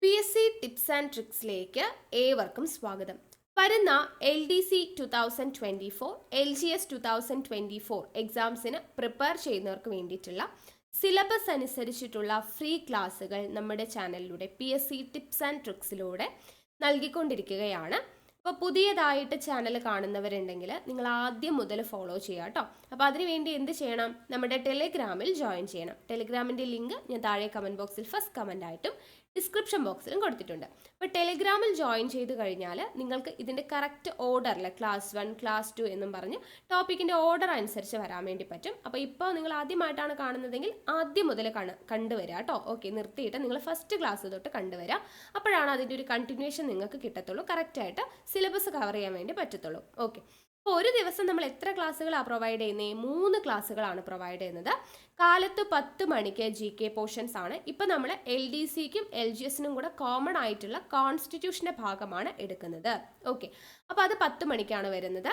PSC tips and ട്രിക്സിലേക്ക് ഏവർക്കും സ്വാഗതം. വരുന്ന LDC 2024, LGS 2024 എക്സാംസിന് പ്രിപ്പയർ ചെയ്യുന്നവർക്ക് വേണ്ടിയിട്ടുള്ള സിലബസ് അനുസരിച്ചിട്ടുള്ള ഫ്രീ ക്ലാസ്സുകൾ നമ്മുടെ ചാനലിലൂടെ PSC ടിപ്സ് ആൻഡ് ട്രിക്സിലൂടെ നൽകിക്കൊണ്ടിരിക്കുകയാണ്. അപ്പോൾ പുതിയതായിട്ട് ചാനൽ കാണുന്നവരുണ്ടെങ്കിൽ നിങ്ങൾ ആദ്യം മുതൽ ഫോളോ ചെയ്യുക കേട്ടോ. അപ്പോൾ അതിനുവേണ്ടി എന്ത് ചെയ്യണം? നമ്മുടെ ടെലിഗ്രാമിൽ ജോയിൻ ചെയ്യണം. ടെലിഗ്രാമിൻ്റെ ലിങ്ക് ഞാൻ താഴെ കമൻറ്റ് ബോക്സിൽ ഫസ്റ്റ് കമൻ്റ് ആയിട്ടും ഡിസ്ക്രിപ്ഷൻ ബോക്സിലും കൊടുത്തിട്ടുണ്ട്. അപ്പോൾ ടെലിഗ്രാമിൽ ജോയിൻ ചെയ്ത് കഴിഞ്ഞാൽ നിങ്ങൾക്ക് ഇതിൻ്റെ കറക്റ്റ് ഓർഡറിൽ ക്ലാസ് 1, ക്ലാസ് 2 എന്നും പറഞ്ഞ് ടോപ്പിക്കിൻ്റെ ഓർഡർ അനുസരിച്ച് വരാൻ വേണ്ടി പറ്റും. അപ്പോൾ ഇപ്പോൾ നിങ്ങൾ ആദ്യമായിട്ടാണ് കാണുന്നതെങ്കിൽ ആദ്യം മുതൽ കണ്ടുവരിക കേട്ടോ. ഓക്കെ, നിർത്തിയിട്ട് നിങ്ങൾ ഫസ്റ്റ് ക്ലാസ് തൊട്ട് കണ്ടുവരിക. അപ്പോഴാണ് അതിൻ്റെ ഒരു കണ്ടിന്യൂഷൻ നിങ്ങൾക്ക് കിട്ടത്തുള്ളൂ, കറക്റ്റായിട്ട് സിലബസ് കവർ ചെയ്യാൻ വേണ്ടി പറ്റത്തുള്ളൂ. ഓക്കെ, അപ്പോൾ ഒരു ദിവസം നമ്മൾ എത്ര ക്ലാസ്സുകളാണ് പ്രൊവൈഡ് ചെയ്യുന്നത്? 3 ക്ലാസ്സുകളാണ് പ്രൊവൈഡ് ചെയ്യുന്നത്. കാലത്ത് 10 മണിക്ക് GK പോർഷൻസ് ആണ്. ഇപ്പം നമ്മൾ LDCക്കും LGSനും കൂടെ കോമൺ ആയിട്ടുള്ള കോൺസ്റ്റിറ്റ്യൂഷൻ്റെ ഭാഗമാണ് എടുക്കുന്നത്. ഓക്കെ, അപ്പോൾ അത് 10 മണിക്കാണ് വരുന്നത്.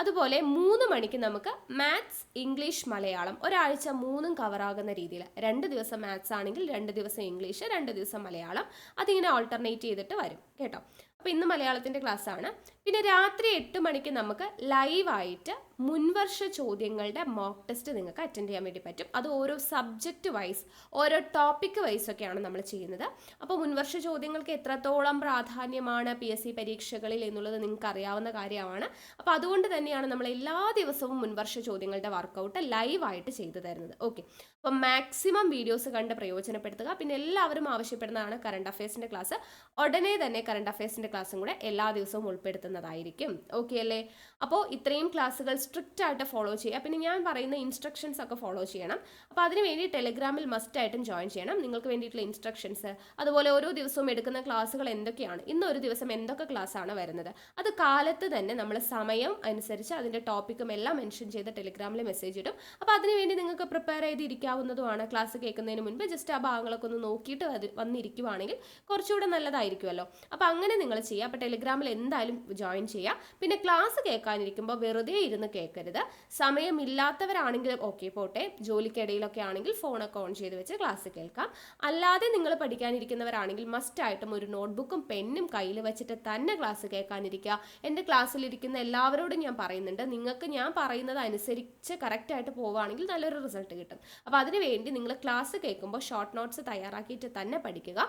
അതുപോലെ 3 മണിക്ക് നമുക്ക് മാത്സ്, ഇംഗ്ലീഷ്, മലയാളം ഒരാഴ്ച 3ഉം കവറാകുന്ന രീതിയിൽ 2 ദിവസം മാത്സ് ആണെങ്കിൽ 2 ദിവസം ഇംഗ്ലീഷ്, 2 ദിവസം മലയാളം, അതിങ്ങനെ ഓൾട്ടർനേറ്റ് ചെയ്തിട്ട് വരും കേട്ടോ. അപ്പോൾ ഇന്ന് മലയാളത്തിൻ്റെ ക്ലാസ് ആണ്. പിന്നെ രാത്രി 8 മണിക്ക് നമുക്ക് ലൈവായിട്ട് മുൻവർഷ ചോദ്യങ്ങളുടെ മോക്ക് ടെസ്റ്റ് നിങ്ങൾക്ക് അറ്റൻഡ് ചെയ്യാൻ വേണ്ടി പറ്റും. അത് ഓരോ സബ്ജക്റ്റ് വൈസ്, ഓരോ ടോപ്പിക് വൈസ് ഒക്കെയാണ് നമ്മൾ ചെയ്യുന്നത്. അപ്പോൾ മുൻവർഷ ചോദ്യങ്ങൾക്ക് എത്രത്തോളം പ്രാധാന്യമാണ് PSC പരീക്ഷകളിൽ എന്നുള്ളത് നിങ്ങൾക്ക് അറിയാവുന്ന കാര്യമാണ്. അപ്പോൾ അതുകൊണ്ട് തന്നെയാണ് നമ്മൾ എല്ലാ ദിവസവും മുൻവർഷ ചോദ്യങ്ങളുടെ വർക്കൗട്ട് ലൈവായിട്ട് ചെയ്തു തരുന്നത്. ഓക്കെ, അപ്പോൾ മാക്സിമം വീഡിയോസ് കണ്ട് പ്രയോജനപ്പെടുത്തുക. പിന്നെ എല്ലാവരും ആവശ്യപ്പെടുന്നതാണ് കറണ്ട് അഫയേഴ്സിൻ്റെ ക്ലാസ്. ഉടനെ തന്നെ കറണ്ട് അഫയേഴ്സിൻ്റെ ക്ലാസ്സും കൂടെ എല്ലാ ദിവസവും ഉൾപ്പെടുത്തുന്നതായിരിക്കും. ഓക്കെ അല്ലേ? അപ്പോൾ ഇത്രയും ക്ലാസ്സുകൾ സ്ട്രിക്റ്റ് ആയിട്ട് ഫോളോ ചെയ്യുക. പിന്നെ ഞാൻ പറയുന്ന ഇൻസ്ട്രക്ഷൻസ് ഒക്കെ ഫോളോ ചെയ്യണം. അപ്പോൾ അതിനുവേണ്ടി ടെലിഗ്രാമിൽ മസ്റ്റ് ആയിട്ടും ജോയിൻ ചെയ്യണം. നിങ്ങൾക്ക് വേണ്ടിയിട്ടുള്ള ഇൻസ്ട്രക്ഷൻസ്, അതുപോലെ ഓരോ ദിവസവും എടുക്കുന്ന ക്ലാസ്സുകൾ എന്തൊക്കെയാണ്, ഇന്ന് ഒരു ദിവസം എന്തൊക്കെ ക്ലാസ്സാണ് വരുന്നത്, അത് കാലത്ത് തന്നെ നമ്മൾ സമയം അനുസരിച്ച് അതിൻ്റെ ടോപ്പിക്കും എല്ലാം മെൻഷൻ ചെയ്ത് ടെലിഗ്രാമിൽ മെസ്സേജ് ഇടും. അപ്പോൾ അതിനുവേണ്ടി നിങ്ങൾക്ക് പ്രിപ്പയർ ചെയ്തിരിക്കാവുന്നതുമാണ്. ക്ലാസ് കേൾക്കുന്നതിന് മുൻപ് ജസ്റ്റ് ആ ഭാഗങ്ങളൊക്കെ ഒന്ന് നോക്കിയിട്ട് വന്നിരിക്കുവാണെങ്കിൽ കുറച്ചുകൂടെ നല്ലതായിരിക്കുമല്ലോ. അപ്പോൾ അങ്ങനെ നിങ്ങൾ ചെയ്യുക. അപ്പോൾ ടെലിഗ്രാമിൽ എന്തായാലും ജോയിൻ ചെയ്യുക. പിന്നെ ക്ലാസ് കേൾക്കാനിരിക്കുമ്പോൾ വെറുതെ ഇരുന്ന് കേൾക്കരുത്. സമയമില്ലാത്തവരാണെങ്കിൽ ഓക്കെ പോട്ടെ, ജോലിക്കിടയിലൊക്കെ ആണെങ്കിൽ ഫോണൊക്കെ ഓൺ ചെയ്ത് വെച്ച് ക്ലാസ് കേൾക്കാം. അല്ലാതെ നിങ്ങൾ പഠിക്കാനിരിക്കുന്നവരാണെങ്കിൽ മസ്റ്റായിട്ടും ഒരു നോട്ട്ബുക്കും പെന്നും കയ്യിൽ വെച്ചിട്ട് തന്നെ ക്ലാസ് കേൾക്കാനിരിക്കുക. എൻ്റെ ക്ലാസ്സിലിരിക്കുന്ന എല്ലാവരോടും ഞാൻ പറയുന്നുണ്ട്, നിങ്ങൾക്ക് ഞാൻ പറയുന്നത് അനുസരിച്ച് കറക്റ്റായിട്ട് പോവുകയാണെങ്കിൽ നല്ലൊരു റിസൾട്ട് കിട്ടും. അപ്പോൾ അതിനുവേണ്ടി നിങ്ങൾ ക്ലാസ് കേൾക്കുമ്പോൾ ഷോർട്ട് നോട്ട്സ് തയ്യാറാക്കിയിട്ട് തന്നെ പഠിക്കുക.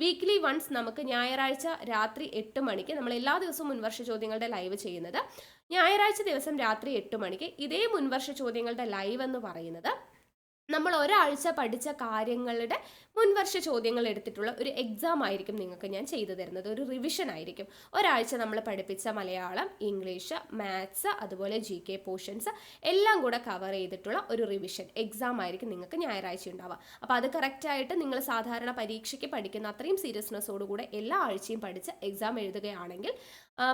വീക്ക്ലി വൺസ് നമുക്ക് ഞായറാഴ്ച രാത്രി 8 മണിക്ക്, നമ്മൾ എല്ലാ ദിവസവും മുൻവർഷ ചോദ്യങ്ങളുടെ ലൈവ് ചെയ്യുന്നത് ഞായറാഴ്ച ദിവസം രാത്രി 8 മണിക്ക്. ഇതേ മുൻവർഷ ചോദ്യങ്ങളുടെ ലൈവ് എന്ന് പറയുന്നത് നമ്മൾ ഒരാഴ്ച പഠിച്ച കാര്യങ്ങളുടെ മുൻവർഷ ചോദ്യങ്ങൾ എടുത്തിട്ടുള്ള ഒരു എക്സാം ആയിരിക്കും നിങ്ങൾക്ക് ഞാൻ ചെയ്തു തരുന്നത്. ഒരു റിവിഷൻ ആയിരിക്കും. ഒരാഴ്ച നമ്മൾ പഠിപ്പിച്ച മലയാളം, ഇംഗ്ലീഷ്, മാത്സ്, അതുപോലെ GK പോർഷൻസ് എല്ലാം കൂടെ കവർ ചെയ്തിട്ടുള്ള ഒരു റിവിഷൻ എക്സാം ആയിരിക്കും നിങ്ങൾക്ക് ഞായറാഴ്ച ഉണ്ടാവുക. അപ്പോൾ അത് കറക്റ്റായിട്ട് നിങ്ങൾ സാധാരണ പരീക്ഷയ്ക്ക് പഠിക്കുന്ന അത്രയും സീരിയസ്നെസ്സോടുകൂടെ എല്ലാ ആഴ്ചയും പഠിച്ച് എക്സാം എഴുതുകയാണെങ്കിൽ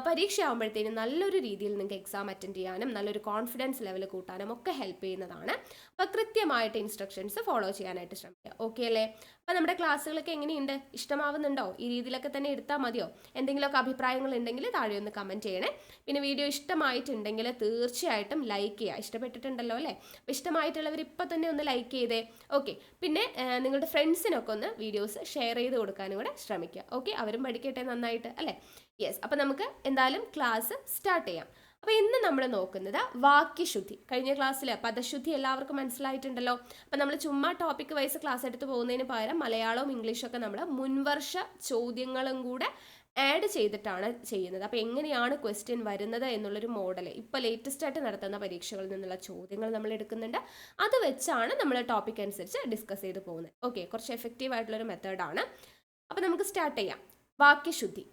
പരീക്ഷ ആകുമ്പോഴത്തേനും നല്ലൊരു രീതിയിൽ നിങ്ങൾക്ക് എക്സാം അറ്റൻഡ് ചെയ്യാനും നല്ലൊരു കോൺഫിഡൻസ് ലെവൽ കൂട്ടാനും ഒക്കെ ഹെൽപ്പ് ചെയ്യുന്നതാണ്. അപ്പോൾ കൃത്യമായിട്ട് ഇൻസ്ട്രക്ഷൻസ് ഫോളോ ചെയ്യാനായിട്ട് ശ്രമിക്കുക. ഓക്കെ അല്ലേ? അപ്പോൾ നമ്മുടെ ക്ലാസ്സുകളൊക്കെ എങ്ങനെയുണ്ട്? ഇഷ്ടമാവുന്നുണ്ടോ? ഈ രീതിയിലൊക്കെ തന്നെ എടുത്താൽ മതിയോ? എന്തെങ്കിലുമൊക്കെ അഭിപ്രായങ്ങൾ ഉണ്ടെങ്കിൽ താഴെ ഒന്ന് കമൻറ്റ് ചെയ്യണേ. പിന്നെ വീഡിയോ ഇഷ്ടമായിട്ടുണ്ടെങ്കിൽ തീർച്ചയായിട്ടും ലൈക്ക് ചെയ്യുക. ഇഷ്ടപ്പെട്ടിട്ടുണ്ടല്ലോ അല്ലേ? അപ്പോൾ ഇഷ്ടമായിട്ടുള്ളവർ ഇപ്പോൾ തന്നെ ഒന്ന് ലൈക്ക് ചെയ്തേ. ഓക്കെ, പിന്നെ നിങ്ങളുടെ ഫ്രണ്ട്സിനൊക്കെ ഒന്ന് വീഡിയോസ് ഷെയർ ചെയ്ത് കൊടുക്കാനും കൂടെ ശ്രമിക്കുക. ഓക്കെ, അവരും പഠിക്കട്ടെ നന്നായിട്ട് അല്ലേ? യെസ്, അപ്പോൾ നമുക്ക് എന്തായാലും ക്ലാസ് സ്റ്റാർട്ട് ചെയ്യാം. അപ്പോൾ ഇന്ന് നമ്മൾ നോക്കുന്നത് വാക്യശുദ്ധി. കഴിഞ്ഞ ക്ലാസ്സിൽ പദശുദ്ധി എല്ലാവർക്കും മനസ്സിലായിട്ടുണ്ടല്ലോ. അപ്പോൾ നമ്മൾ ചുമ്മാ ടോപ്പിക് വൈസ് ക്ലാസ് എടുത്ത് പോകുന്നതിന് പകരം മലയാളവും ഇംഗ്ലീഷും ഒക്കെ നമ്മൾ മുൻവർഷ ചോദ്യങ്ങളും കൂടെ ആഡ് ചെയ്തിട്ടാണ് ചെയ്യുന്നത്. അപ്പോൾ എങ്ങനെയാണ് ക്വസ്റ്റ്യൻ വരുന്നത് എന്നുള്ളൊരു മോഡൽ ഇപ്പോൾ ലേറ്റസ്റ്റ് ആയിട്ട് നടത്തുന്ന പരീക്ഷകളിൽ നിന്നുള്ള ചോദ്യങ്ങൾ നമ്മൾ എടുക്കുന്നുണ്ട്. അത് വെച്ചാണ് നമ്മൾ ടോപ്പിക് അനുസരിച്ച് ഡിസ്കസ് ചെയ്ത് പോകുന്നത്. ഓക്കെ, കുറച്ച് എഫക്റ്റീവ് ആയിട്ടുള്ളൊരു മെത്തേഡാണ്. അപ്പോൾ നമുക്ക് സ്റ്റാർട്ട് ചെയ്യാം. വാക്യശുദ്ധി.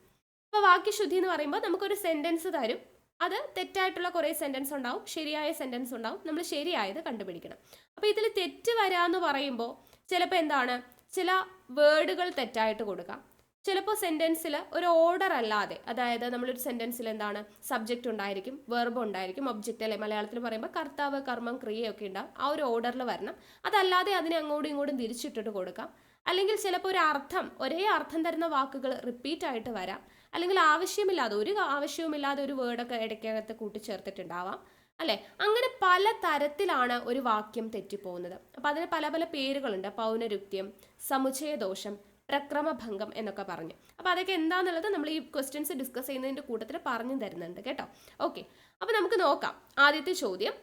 അപ്പോൾ വാക്യശുദ്ധി എന്ന് പറയുമ്പോൾ നമുക്കൊരു സെൻറ്റൻസ് തരും. അത് തെറ്റായിട്ടുള്ള കുറേ സെൻറ്റൻസ് ഉണ്ടാവും, ശരിയായ സെൻറ്റൻസ് ഉണ്ടാവും. നമ്മൾ ശരിയായത് കണ്ടുപിടിക്കണം. അപ്പോൾ ഇതിൽ തെറ്റ് വരാമെന്ന് പറയുമ്പോൾ ചിലപ്പോൾ എന്താണ്, ചില വേർഡുകൾ തെറ്റായിട്ട് കൊടുക്കാം. ചിലപ്പോൾ സെൻറ്റൻസിൽ ഒരു ഓർഡർ അല്ലാതെ, അതായത് നമ്മളൊരു സെൻറ്റൻസിൽ എന്താണ്, സബ്ജക്റ്റ് ഉണ്ടായിരിക്കും, വെർബ് ഉണ്ടായിരിക്കും, ഒബ്ജക്റ്റ് അല്ലെ മലയാളത്തിൽ പറയുമ്പോൾ കർത്താവ്, കർമ്മം, ക്രിയയൊക്കെ ഉണ്ടാവും. ആ ഒരു ഓർഡറിൽ വരണം. അതല്ലാതെ അതിനെ അങ്ങോട്ടും ഇങ്ങോട്ടും തിരിച്ചിട്ടിട്ട് കൊടുക്കാം. അല്ലെങ്കിൽ ചിലപ്പോൾ ഒരു അർത്ഥം, ഒരേ അർത്ഥം തരുന്ന വാക്കുകൾ റിപ്പീറ്റ് ആയിട്ട് വരാം. അല്ലെങ്കിൽ ആവശ്യമില്ലാതെ, ഒരു ആവശ്യവുമില്ലാതെ ഒരു വേർഡൊക്കെ ഇടയ്ക്കകത്ത് കൂട്ടിച്ചേർത്തിട്ടുണ്ടാവാം അല്ലേ? അങ്ങനെ പല തരത്തിലാണ് ഒരു വാക്യം തെറ്റിപ്പോകുന്നത്. അപ്പോൾ അതിന് പല പല പേരുകളുണ്ട്. പൗനരുക്ത്യം, സമുച്ചയദോഷം, പ്രക്രമഭംഗം എന്നൊക്കെ പറഞ്ഞു. അപ്പോൾ അതൊക്കെ എന്താണെന്നുള്ളത് നമ്മൾ ഈ ക്വസ്റ്റ്യൻസ് ഡിസ്കസ് ചെയ്യുന്നതിൻ്റെ കൂട്ടത്തിൽ പറഞ്ഞു തരുന്നുണ്ട് കേട്ടോ. ഓക്കെ, അപ്പോൾ നമുക്ക് നോക്കാം. ആദ്യത്തെ ചോദ്യം,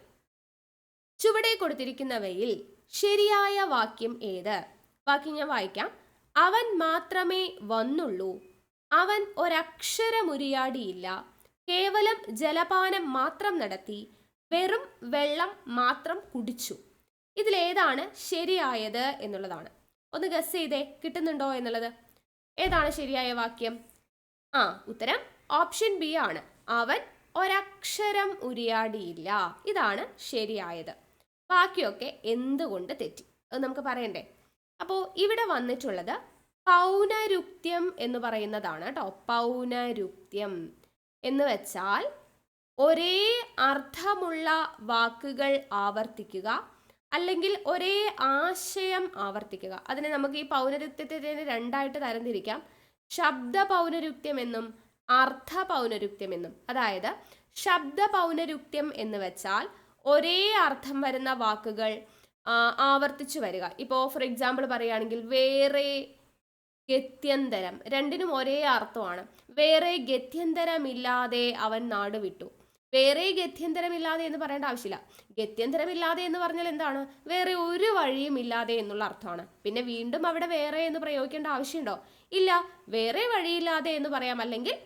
ചുവടെ കൊടുത്തിരിക്കുന്നവയിൽ ശരിയായ വാക്യം ഏത്? വാക്യം ഞാൻ വായിക്കാം. അവൻ മാത്രമേ വന്നുള്ളൂ, അവൻ ഒരക്ഷരമുരിയാടിയില്ല, കേവലം ജലപാനം മാത്രം നടത്തി, വെറും വെള്ളം മാത്രം കുടിച്ചു. ഇതിലേതാണ് ശരിയായത് എന്നുള്ളതാണ്. ഒന്ന് ഗസ് ചെയ്തേ, കിട്ടുന്നുണ്ടോ എന്നുള്ളത്. ഏതാണ് ശരിയായ വാക്യം? ഉത്തരം ഓപ്ഷൻ ബി ആണ്. അവൻ ഒരക്ഷരം ഉരിയാടിയില്ല. ഇതാണ് ശരിയായത്. ബാക്കിയൊക്കെ എന്തുകൊണ്ട് തെറ്റി അത് നമുക്ക് പറയണ്ടേ. അപ്പോൾ ഇവിടെ വന്നിട്ടുള്ളത് പൗനരുക്ത്യം എന്ന് പറയുന്നതാണ് കേട്ടോ. പൗനരുക്ത്യം എന്ന് വെച്ചാൽ ഒരേ അർത്ഥമുള്ള വാക്കുകൾ ആവർത്തിക്കുക, അല്ലെങ്കിൽ ഒരേ ആശയം ആവർത്തിക്കുക. അതിനെ നമുക്ക് ഈ പൗനരുക്ത്യത്തെ രണ്ടായിട്ട് തരംതിരിക്കാം. ശബ്ദ പൗനരുക്ത്യം എന്നും അർത്ഥ പൗനരുക്ത്യം എന്നും. അതായത് ശബ്ദ പൗനരുക്ത്യം എന്ന് വെച്ചാൽ ഒരേ അർത്ഥം വരുന്ന വാക്കുകൾ ആവർത്തിച്ചു വരിക. ഇപ്പോൾ ഫോർ എക്സാമ്പിൾ പറയുകയാണെങ്കിൽ വേറെ, ഗത്യന്തരം, രണ്ടിനും ഒരേ അർത്ഥമാണ്. വേറെ ഗത്യന്തരമില്ലാതെ അവൻ നാട് വിട്ടു. വേറെ ഗത്യന്തരമില്ലാതെ എന്ന് പറയേണ്ട ആവശ്യമില്ല. ഗത്യന്തരമില്ലാതെ എന്ന് പറഞ്ഞാൽ എന്താണ്? വേറെ ഒരു വഴിയും ഇല്ലാതെ എന്നുള്ള അർത്ഥമാണ്. പിന്നെ വീണ്ടും അവിടെ വേറെ എന്ന് പ്രയോഗിക്കേണ്ട ആവശ്യമുണ്ടോ? ഇല്ല. വേറെ വഴിയില്ലാതെ എന്ന് പറയാം, അല്ലെങ്കിൽ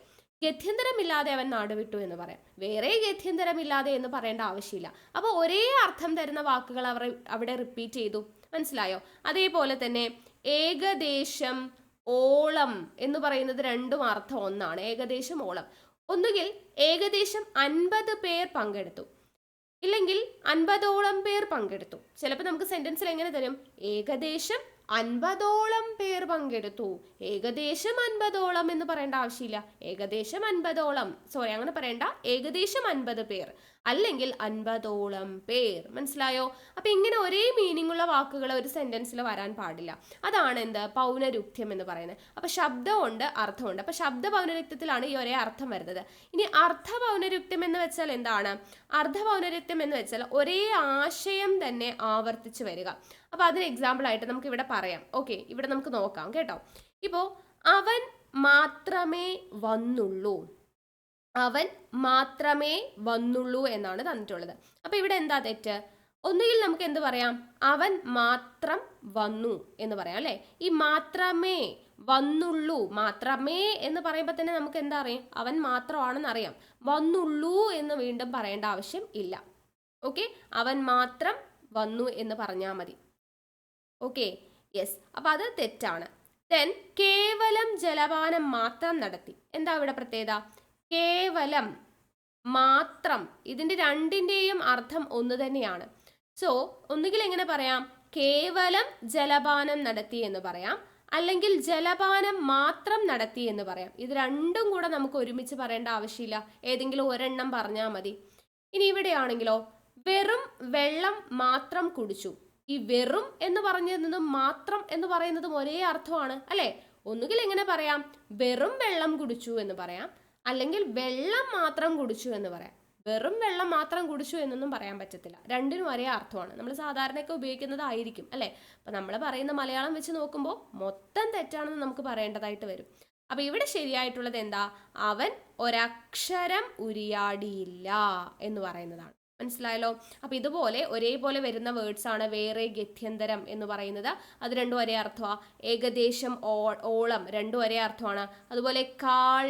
ഗത്യന്തരമില്ലാതെ അവൻ നാട് വിട്ടു എന്ന് പറയാം. വേറെ ഗത്യന്തരമില്ലാതെ എന്ന് പറയേണ്ട ആവശ്യമില്ല. അപ്പോൾ ഒരേ അർത്ഥം തരുന്ന വാക്കുകൾ അവർ അവിടെ റിപ്പീറ്റ് ചെയ്തു. മനസ്സിലായോ? അതേപോലെ തന്നെ ഏകദേശം, ഓളം എന്ന് പറയുന്നത് രണ്ടും അർത്ഥം ഒന്നാണ്. ഏകദേശം, ഓളം. ഒന്നുകിൽ ഏകദേശം 50 പേർ പങ്കെടുത്തു, ഇല്ലെങ്കിൽ 50ഓളം പേർ പങ്കെടുത്തു. ചിലപ്പോൾ നമുക്ക് സെന്റൻസിൽ എങ്ങനെ തരും? ഏകദേശം 50ഓളം പേർ പങ്കെടുത്തു. ഏകദേശം 50ഓളം എന്ന് പറയേണ്ട ആവശ്യമില്ല. ഏകദേശം 50ഓളം, സോറി അങ്ങനെ പറയണ്ട. ഏകദേശം 50 പേർ, അല്ലെങ്കിൽ 50ഓളം പേർ. മനസ്സിലായോ? അപ്പൊ ഇങ്ങനെ ഒരേ മീനിങ് ഉള്ള വാക്കുകൾ ഒരു സെന്റൻസിൽ വരാൻ പാടില്ല. അതാണ് എന്ത്? പൗനരുക്ത്യം എന്ന് പറയുന്നത്. അപ്പൊ ശബ്ദമുണ്ട്, അർത്ഥമുണ്ട്. അപ്പൊ ശബ്ദ പൗനരുക്ത്യത്തിലാണ് ഈ ഒരേ അർത്ഥം വരുന്നത്. ഇനി അർത്ഥ പൗനരുക്ത്യം എന്ന് വെച്ചാൽ എന്താണ്? അർദ്ധ പൗനരുക്ത്യം എന്ന് വെച്ചാൽ ഒരേ ആശയം തന്നെ ആവർത്തിച്ച് വരിക. അപ്പൊ അതിന് എക്സാമ്പിൾ ആയിട്ട് നമുക്ക് ഇവിടെ പറയാം. ഓക്കെ, ഇവിടെ നമുക്ക് നോക്കാം കേട്ടോ. ഇപ്പോ അവൻ മാത്രമേ വന്നുള്ളൂ, അവൻ മാത്രമേ വന്നുള്ളൂ എന്നാണ് തന്നിട്ടുള്ളത്. അപ്പൊ ഇവിടെ എന്താ തെറ്റ്? ഒന്നുകിൽ നമുക്ക് എന്ത് പറയാം? അവൻ മാത്രം വന്നു എന്ന് പറയാം, അല്ലെ? ഈ മാത്രമേ, വന്നുള്ളൂ, മാത്രമേ എന്ന് പറയുമ്പോൾ തന്നെ നമുക്ക് എന്താ അറിയാം? അവൻ മാത്രമാണെന്ന് അറിയാം. വന്നുള്ളൂ എന്ന് വീണ്ടും പറയേണ്ട ആവശ്യം ഇല്ല. ഓക്കെ, അവൻ മാത്രം വന്നു എന്ന് പറഞ്ഞാൽ മതി. Okay, yes. അപ്പൊ അത് തെറ്റാണ്. ദെൻ കേവലം ജലപാനം മാത്രം നടത്തി. എന്താ ഇവിടെ പ്രത്യേകത? കേവലം, മാത്രം, ഇതിന്റെ രണ്ടിന്റെയും അർത്ഥം ഒന്ന് തന്നെയാണ്. സോ ഒന്നുകിൽ എങ്ങനെ പറയാം? കേവലം ജലപാനം നടത്തി എന്ന് പറയാം, അല്ലെങ്കിൽ ജലപാനം മാത്രം നടത്തി എന്ന് പറയാം. ഇത് രണ്ടും കൂടെ നമുക്ക് ഒരുമിച്ച് പറയേണ്ട ആവശ്യമില്ല. ഏതെങ്കിലും ഒരെണ്ണം പറഞ്ഞാൽ മതി. ഇനി ഇവിടെയാണെങ്കിലോ, വെറും വെള്ളം മാത്രം കുടിച്ചു. ഈ വെറും എന്ന് പറഞ്ഞതും മാത്രം എന്ന് പറയുന്നതും ഒരേ അർത്ഥമാണ്, അല്ലെ? ഒന്നുകിൽ എങ്ങനെ പറയാം? വെറും വെള്ളം കുടിച്ചു എന്ന് പറയാം, അല്ലെങ്കിൽ വെള്ളം മാത്രം കുടിച്ചു എന്ന് പറയാം. വെറും വെള്ളം മാത്രം കുടിച്ചു എന്നൊന്നും പറയാൻ പറ്റത്തില്ല. രണ്ടിനും ഒരേ അർത്ഥമാണ്. നമ്മൾ സാധാരണയൊക്കെ ഉപയോഗിക്കുന്നതായിരിക്കും, അല്ലെ? അപ്പൊ നമ്മൾ പറയുന്ന മലയാളം വെച്ച് നോക്കുമ്പോൾ മൊത്തം തെറ്റാണെന്ന് നമുക്ക് പറയേണ്ടതായിട്ട് വരും. അപ്പൊ ഇവിടെ ശരിയായിട്ടുള്ളത് എന്താ? അവൻ ഒരക്ഷരം ഉരിയാടിയില്ല എന്ന് പറയുന്നതാണ്. മനസ്സിലായല്ലോ? അപ്പൊ ഇതുപോലെ ഒരേപോലെ വരുന്ന വേർഡ്സ് ആണ് വേറെ, ഗത്യന്തരം എന്ന് പറയുന്നത്. അത് രണ്ടും ഒരേ അർത്ഥമാണ്. ഏകദേശം, ഓളം രണ്ടും ഒരേ അർത്ഥമാണ്. അതുപോലെ കാൾ,